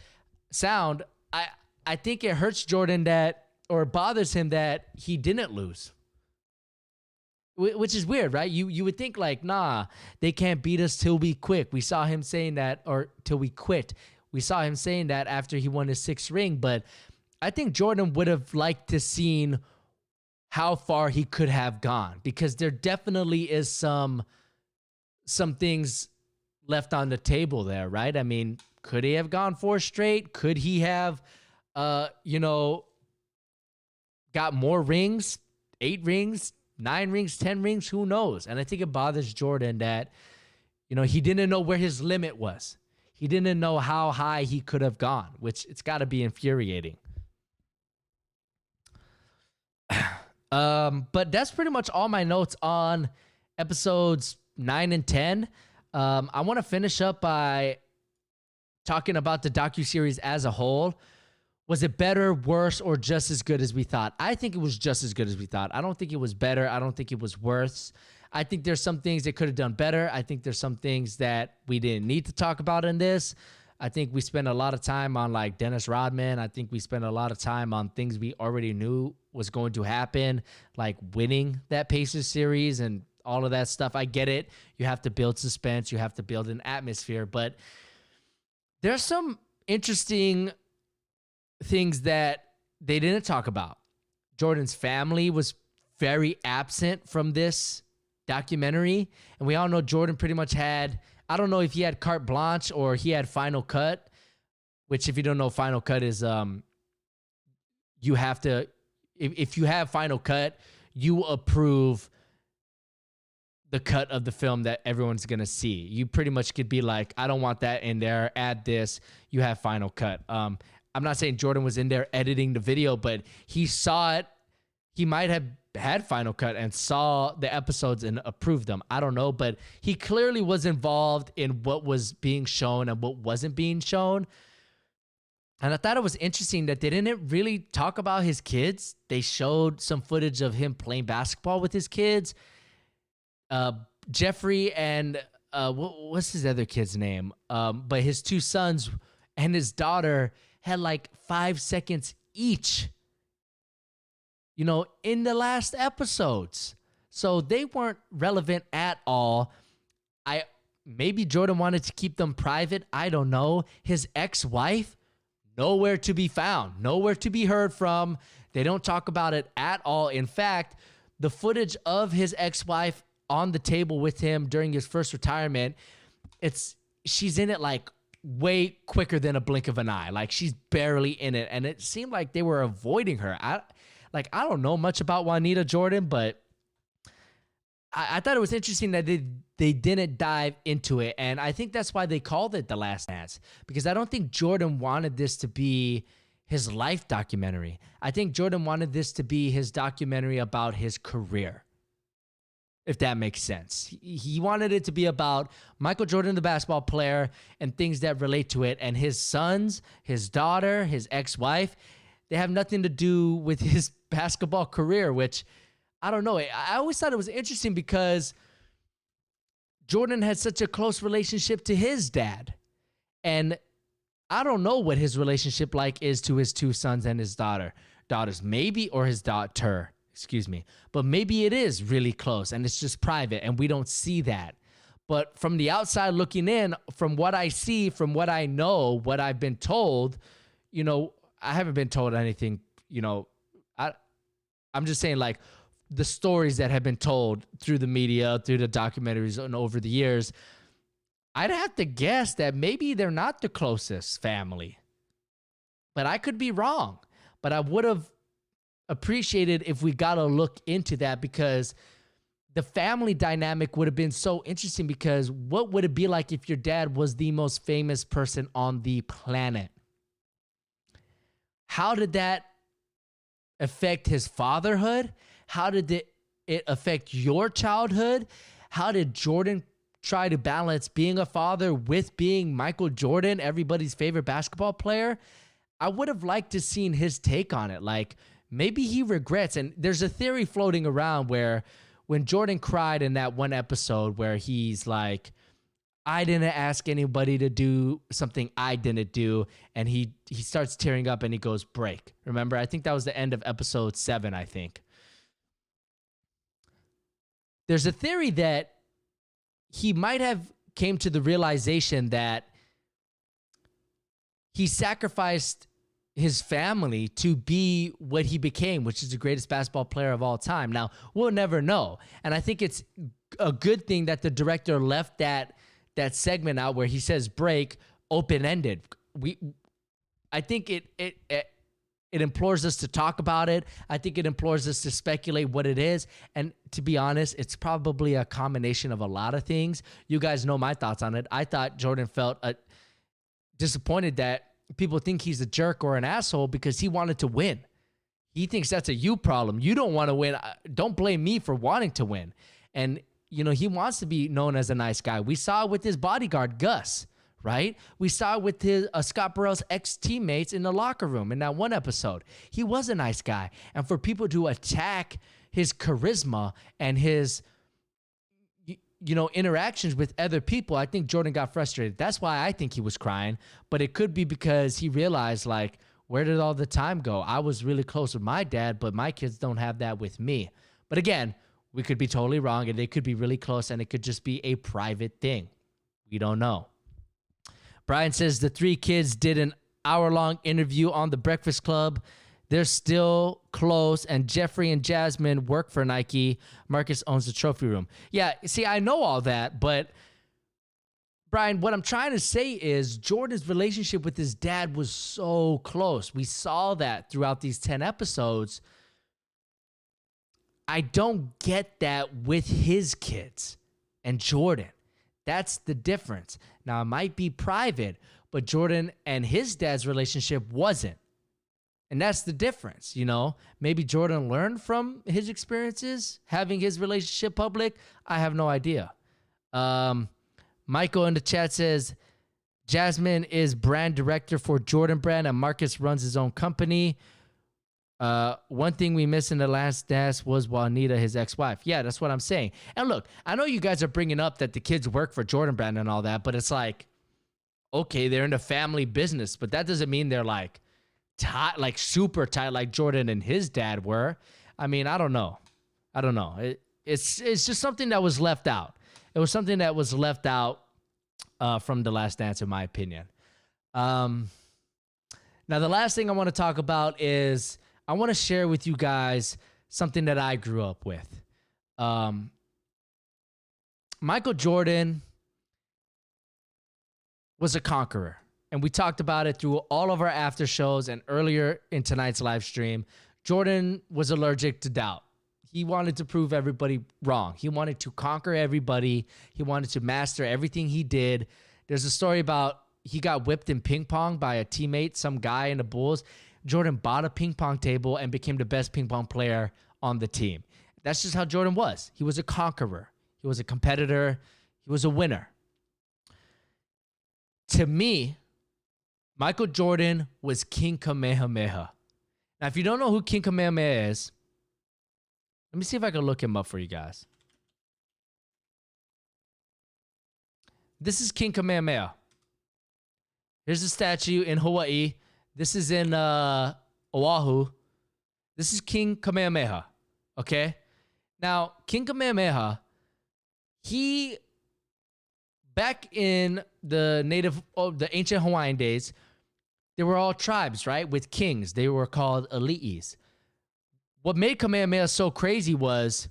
A: I think it hurts Jordan that, or bothers him that he didn't lose. Which is weird, right? You would think like, nah, they can't beat us till we quit. We saw him saying that, or till we quit. We saw him saying that after he won his 6th ring. But I think Jordan would have liked to seen how far he could have gone, because there definitely is some things left on the table there, right? I mean, could he have gone 4 straight? Could he have, got more rings, 8 rings, 9 rings, 10 rings? Who knows? And I think it bothers Jordan that, he didn't know where his limit was. He didn't know how high he could have gone, which it's got to be infuriating. But that's pretty much all my notes on episodes 9 and 10. I want to finish up by talking about the docuseries as a whole. Was it better, worse, or just as good as we thought? I think it was just as good as we thought. I don't think it was better. I don't think it was worse. I think there's some things they could have done better. I think there's some things that we didn't need to talk about in this. I think we spent a lot of time on like Dennis Rodman. I think we spent a lot of time on things we already knew was going to happen, like winning that Pacers series and all of that stuff. I get it. You have to build suspense. You have to build an atmosphere. But there's some interesting things that they didn't talk about. Jordan's family was very absent from this documentary. And we all know Jordan pretty much had, I don't know if he had carte blanche or he had final cut, which if you don't know, final cut is you have to, if you have final cut, you approve the cut of the film that everyone's going to see. You pretty much could be like, I don't want that in there, add this, you have final cut. I'm not saying Jordan was in there editing the video, but he saw it. He might have had final cut and saw the episodes and approved them. I don't know, but he clearly was involved in what was being shown and what wasn't being shown. And I thought it was interesting that they didn't really talk about his kids. They showed some footage of him playing basketball with his kids. Jeffrey and what's his other kid's name? But his 2 sons and his daughter had like 5 seconds each, in the last episodes. So they weren't relevant at all. Maybe Jordan wanted to keep them private. I don't know. His ex-wife, nowhere to be found, nowhere to be heard from. They don't talk about it at all. In fact, the footage of his ex-wife on the table with him during his first retirement, she's in it like way quicker than a blink of an eye. Like she's barely in it. And it seemed like they were avoiding her. I don't know much about Juanita Jordan, but I thought it was interesting that they didn't dive into it. And I think that's why they called it The Last Dance, because I don't think Jordan wanted this to be his life documentary. I think Jordan wanted this to be his documentary about his career, if that makes sense. He wanted it to be about Michael Jordan, the basketball player, and things that relate to it. And his sons, his daughter, his ex-wife, they have nothing to do with his basketball career, which I don't know. I always thought it was interesting because Jordan had such a close relationship to his dad. And I don't know what his relationship is to his 2 sons and his daughters, maybe, or his daughter. Excuse me. But maybe it is really close and it's just private and we don't see that. But from the outside looking in, from what I see, from what I know, what I've been told, I haven't been told anything, I'm just saying like the stories that have been told through the media, through the documentaries and over the years, I'd have to guess that maybe they're not the closest family. But I could be wrong. But I would have appreciated if we got a look into that, because the family dynamic would have been so interesting. Because what would it be like if your dad was the most famous person on the planet? How did that affect his fatherhood? How did it affect your childhood? How did Jordan try to balance being a father with being Michael Jordan, everybody's favorite basketball player? I would have liked to seen his take on it. Like, maybe he regrets. And there's a theory floating around where when Jordan cried in that one episode where he's like, I didn't ask anybody to do something I didn't do. And he starts tearing up and he goes, break. Remember, I think that was the end of episode 7, I think. There's a theory that he might have came to the realization that he sacrificed his family to be what he became, which is the greatest basketball player of all time. Now, we'll never know. And I think it's a good thing that the director left that segment out where he says break open-ended. I think it implores us to talk about it. I think it implores us to speculate what it is. And to be honest, it's probably a combination of a lot of things. You guys know my thoughts on it. I thought Jordan felt disappointed that people think he's a jerk or an asshole because he wanted to win. He thinks that's a you problem. You don't want to win. Don't blame me for wanting to win. And, you know, he wants to be known as a nice guy. We saw it with his bodyguard, Gus, right? We saw it with his Scott Burrell's ex-teammates in the locker room in that one episode. He was a nice guy. And for people to attack his charisma and his, you know, interactions with other people, I think Jordan got frustrated. That's why I think he was crying. But it could be because he realized, like, where did all the time go? I was really close with my dad, but my kids don't have that with me. But again, we could be totally wrong, and they could be really close, and it could just be a private thing. We don't know. Brian says the 3 kids did an hour-long interview on The Breakfast Club. They're still close, and Jeffrey and Jasmine work for Nike. Marcus owns the trophy room. Yeah, see, I know all that, but Brian, what I'm trying to say is Jordan's relationship with his dad was so close. We saw that throughout these 10 episodes. I don't get that with his kids and Jordan. That's the difference. Now, it might be private, but Jordan and his dad's relationship wasn't. And that's the difference, you know? Maybe Jordan learned from his experiences having his relationship public. I have no idea. Michael in the chat says, Jasmine is brand director for Jordan Brand and Marcus runs his own company. One thing we missed in the last dance was Juanita, his ex-wife. Yeah, that's what I'm saying. And look, I know you guys are bringing up that the kids work for Jordan Brand and all that, but it's like, okay, they're in the family business, but that doesn't mean they're like tight, like super tight, like Jordan and his dad were. I mean, I don't know. It's just something that was left out. It was something that was left out from The Last Dance, in my opinion. Now, the last thing I want to talk about is I want to share with you guys something that I grew up with. Michael Jordan was a conqueror. And we talked about it through all of our after shows and earlier in tonight's live stream. Jordan was allergic to doubt. He wanted to prove everybody wrong. He wanted to conquer everybody. He wanted to master everything he did. There's a story about he got whipped in ping pong by a teammate, some guy in the Bulls. Jordan bought a ping pong table and became the best ping pong player on the team. That's just how Jordan was. He was a conqueror. He was a competitor. He was a winner. To me, Michael Jordan was King Kamehameha. Now, if you don't know who King Kamehameha is, let me see if I can look him up for you guys. This is King Kamehameha. Here's a statue in Hawaii. This is in Oahu. This is King Kamehameha. Okay? Now, King Kamehameha, back in the ancient Hawaiian days, they were all tribes, right? With kings. They were called eli'is. What made Kamehameha so crazy was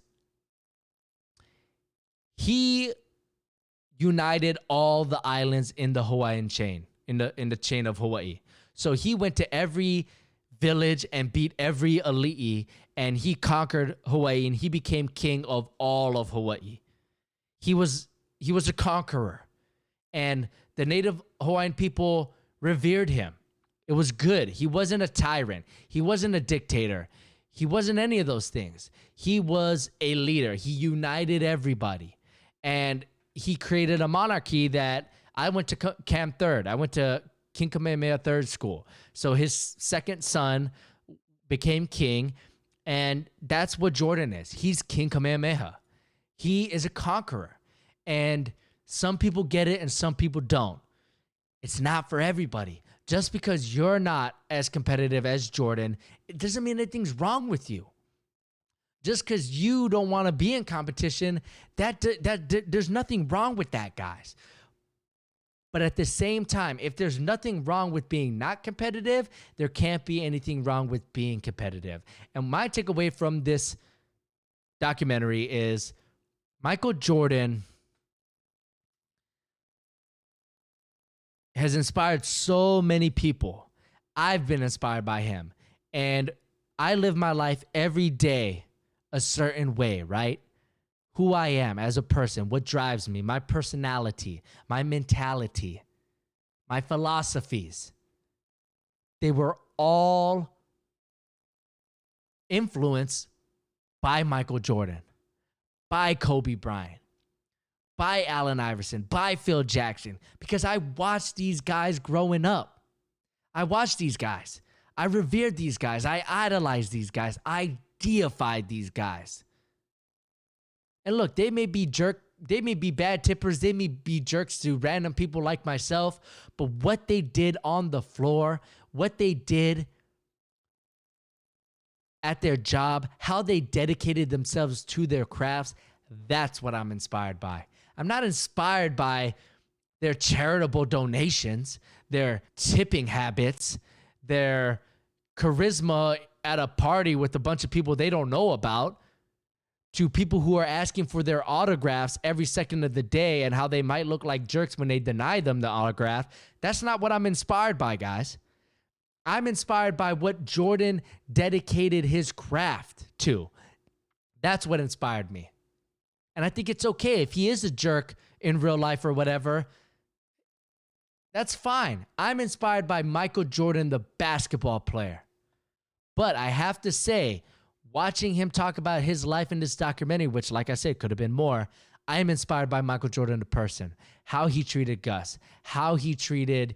A: he united all the islands in the Hawaiian chain, in the chain of Hawaii. So he went to every village and beat every ali'i, and he conquered Hawaii, and he became king of all of Hawaii. He was a conqueror, and the native Hawaiian people revered him. It was good. He wasn't a tyrant. He wasn't a dictator. He wasn't any of those things. He was a leader. He united everybody, and he created a monarchy that I went to Camp Third. I went to King Kamehameha Third School. So his second son became king, and that's what Jordan is. He's King Kamehameha. He is a conqueror, and some people get it and some people don't. It's not for everybody. Just because you're not as competitive as Jordan, it doesn't mean anything's wrong with you. Just because you don't want to be in competition, there's nothing wrong with that, guys. But at the same time, if there's nothing wrong with being not competitive, there can't be anything wrong with being competitive. And my takeaway from this documentary is Michael Jordan has inspired so many people. I've been inspired by him. And I live my life every day a certain way, right? Who I am as a person, what drives me, my personality, my mentality, my philosophies. They were all influenced by Michael Jordan, by Kobe Bryant, by Allen Iverson, by Phil Jackson, because I watched these guys growing up. I watched these guys. I revered these guys. I idolized these guys. I deified these guys. And look, they may be bad tippers, they may be jerks to random people like myself, but what they did on the floor, what they did at their job, how they dedicated themselves to their crafts, that's what I'm inspired by. I'm not inspired by their charitable donations, their tipping habits, their charisma at a party with a bunch of people they don't know about, to people who are asking for their autographs every second of the day and how they might look like jerks when they deny them the autograph. That's not what I'm inspired by, guys. I'm inspired by what Jordan dedicated his craft to. That's what inspired me. And I think it's okay if he is a jerk in real life or whatever. That's fine. I'm inspired by Michael Jordan, the basketball player. But I have to say, watching him talk about his life in this documentary, which, like I said, could have been more, I am inspired by Michael Jordan, the person, how he treated Gus, how he treated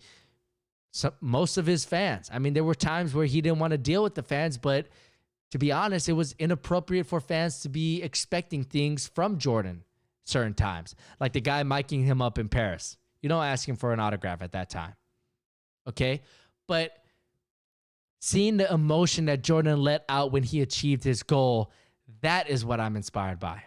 A: most of his fans. I mean, there were times where he didn't want to deal with the fans, but to be honest, it was inappropriate for fans to be expecting things from Jordan certain times, like the guy miking him up in Paris. You don't ask him for an autograph at that time, okay? But seeing the emotion that Jordan let out when he achieved his goal, that is what I'm inspired by.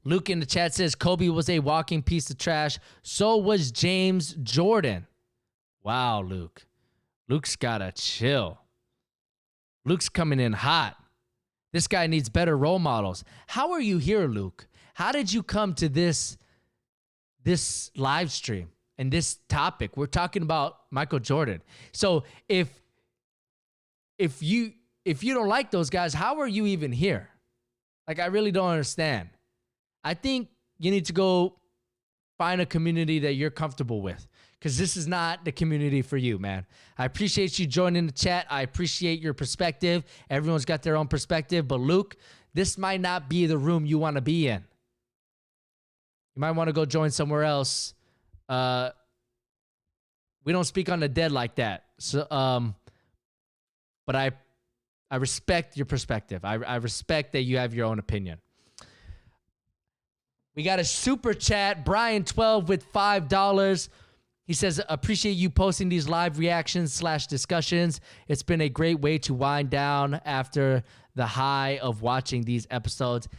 A: Luke in the chat says, Kobe was a walking piece of trash. So was James Jordan. Wow, Luke. Luke's gotta chill. Luke's coming in hot. This guy needs better role models. How are you here, Luke? How did you come to this live stream? And this topic, we're talking about Michael Jordan. So if you don't like those guys, how are you even here? Like, I really don't understand. I think you need to go find a community that you're comfortable with, because this is not the community for you, man. I appreciate you joining the chat. I appreciate your perspective. Everyone's got their own perspective, but Luke, this might not be the room you want to be in. You might want to go join somewhere else. We don't speak on the dead like that. So, but I respect your perspective. I respect that you have your own opinion. We got a super chat, Brian12 with $5. He says, appreciate you posting these live reactions / discussions. It's been a great way to wind down after the high of watching these episodes.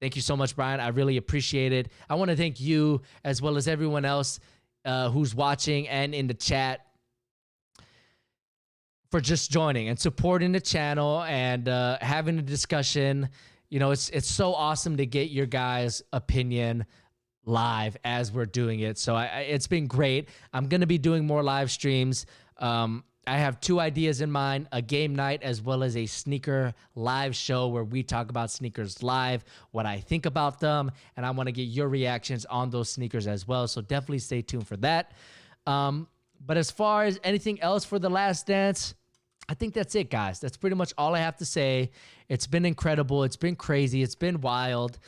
A: Thank you so much, Brian. I really appreciate it. I want to thank you as well as everyone else who's watching and in the chat for just joining and supporting the channel and having a discussion. You know, it's so awesome to get your guys' opinion live as we're doing it. So it's been great. I'm going to be doing more live streams. I have 2 ideas in mind, a game night as well as a sneaker live show where we talk about sneakers live, what I think about them, and I want to get your reactions on those sneakers as well. So definitely stay tuned for that. But as far as anything else for The Last Dance, I think that's it, guys. That's pretty much all I have to say. It's been incredible. It's been crazy. It's been wild.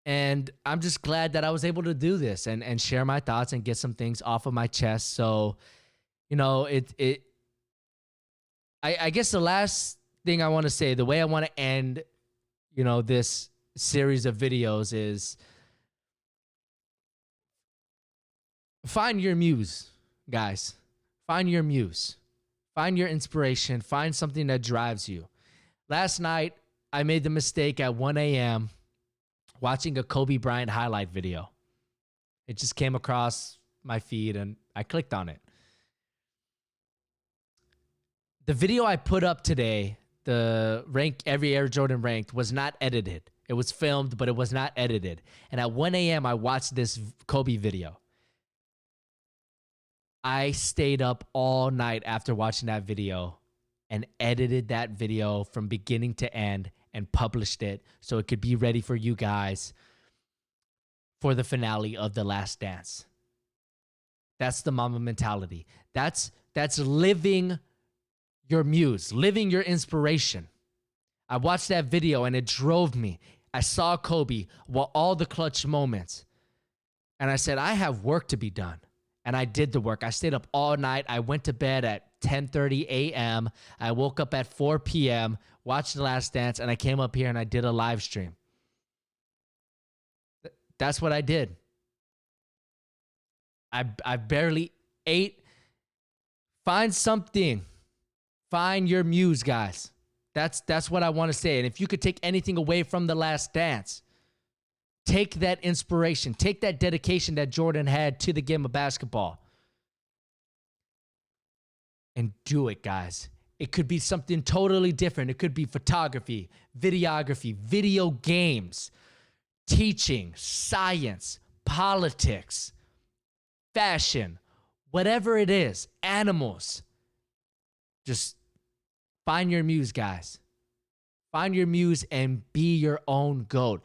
A: And I'm just glad that I was able to do this and share my thoughts and get some things off of my chest. So, you know, I guess the last thing I want to say, the way I want to end, you know, this series of videos is find your muse, guys. Find your muse. Find your inspiration. Find something that drives you. Last night, I made the mistake at 1 a.m. watching a Kobe Bryant highlight video. It just came across my feed and I clicked on it. The video I put up today, the every Air Jordan ranked, was not edited. It was filmed, but it was not edited. And at 1 a.m., I watched this Kobe video. I stayed up all night after watching that video and edited that video from beginning to end and published it so it could be ready for you guys for the finale of The Last Dance. That's the Mamba mentality. That's living your muse, living your inspiration. I watched that video and it drove me. I saw Kobe while all the clutch moments. And I said, I have work to be done. And I did the work. I stayed up all night. I went to bed at 10:30 a.m. I woke up at 4 p.m., watched The Last Dance, and I came up here and I did a live stream. That's what I did. I barely ate. Find something. Find your muse, guys. That's what I want to say. And if you could take anything away from The Last Dance, take that inspiration, take that dedication that Jordan had to the game of basketball and do it, guys. It could be something totally different. It could be photography, videography, video games, teaching, science, politics, fashion, whatever it is, animals. Just find your muse, guys. Find your muse and be your own GOAT.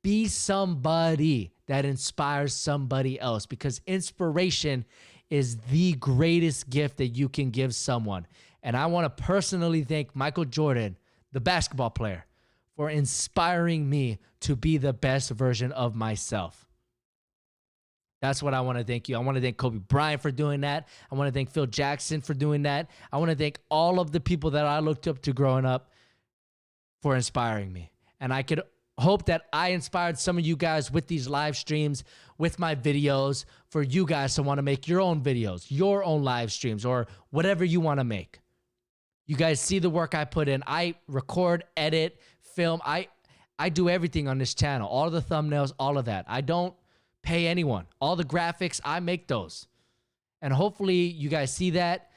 A: Be somebody that inspires somebody else, because inspiration is the greatest gift that you can give someone. And I want to personally thank Michael Jordan, the basketball player, for inspiring me to be the best version of myself. That's what I want to thank you. I want to thank Kobe Bryant for doing that. I want to thank Phil Jackson for doing that. I want to thank all of the people that I looked up to growing up for inspiring me. And I could hope that I inspired some of you guys with these live streams, with my videos, for you guys to want to make your own videos, your own live streams, or whatever you want to make. You guys see the work I put in. I record, edit, film. I do everything on this channel. All the thumbnails, all of that. I don't pay anyone. All the graphics, I make those. And hopefully you guys see that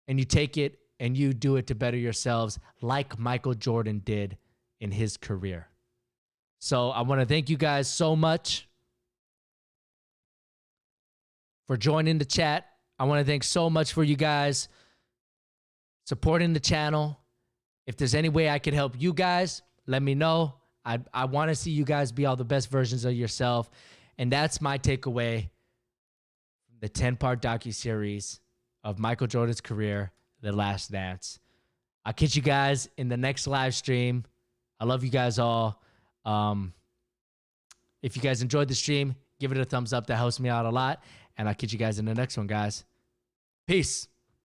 A: and you take it and you do it to better yourselves like Michael Jordan did in his career. So I want to thank you guys so much for joining the chat. I want to thank so much for you guys supporting the channel. If there's any way I could help you guys, let me know. I want to see you guys be all the best versions of yourself. And that's my takeaway from the 10-part docuseries of Michael Jordan's career, The Last Dance. I'll catch you guys in the next live stream. I love you guys all. If you guys enjoyed the stream, give it a thumbs up. That helps me out a lot. And I'll catch you guys in the next one, guys. Peace.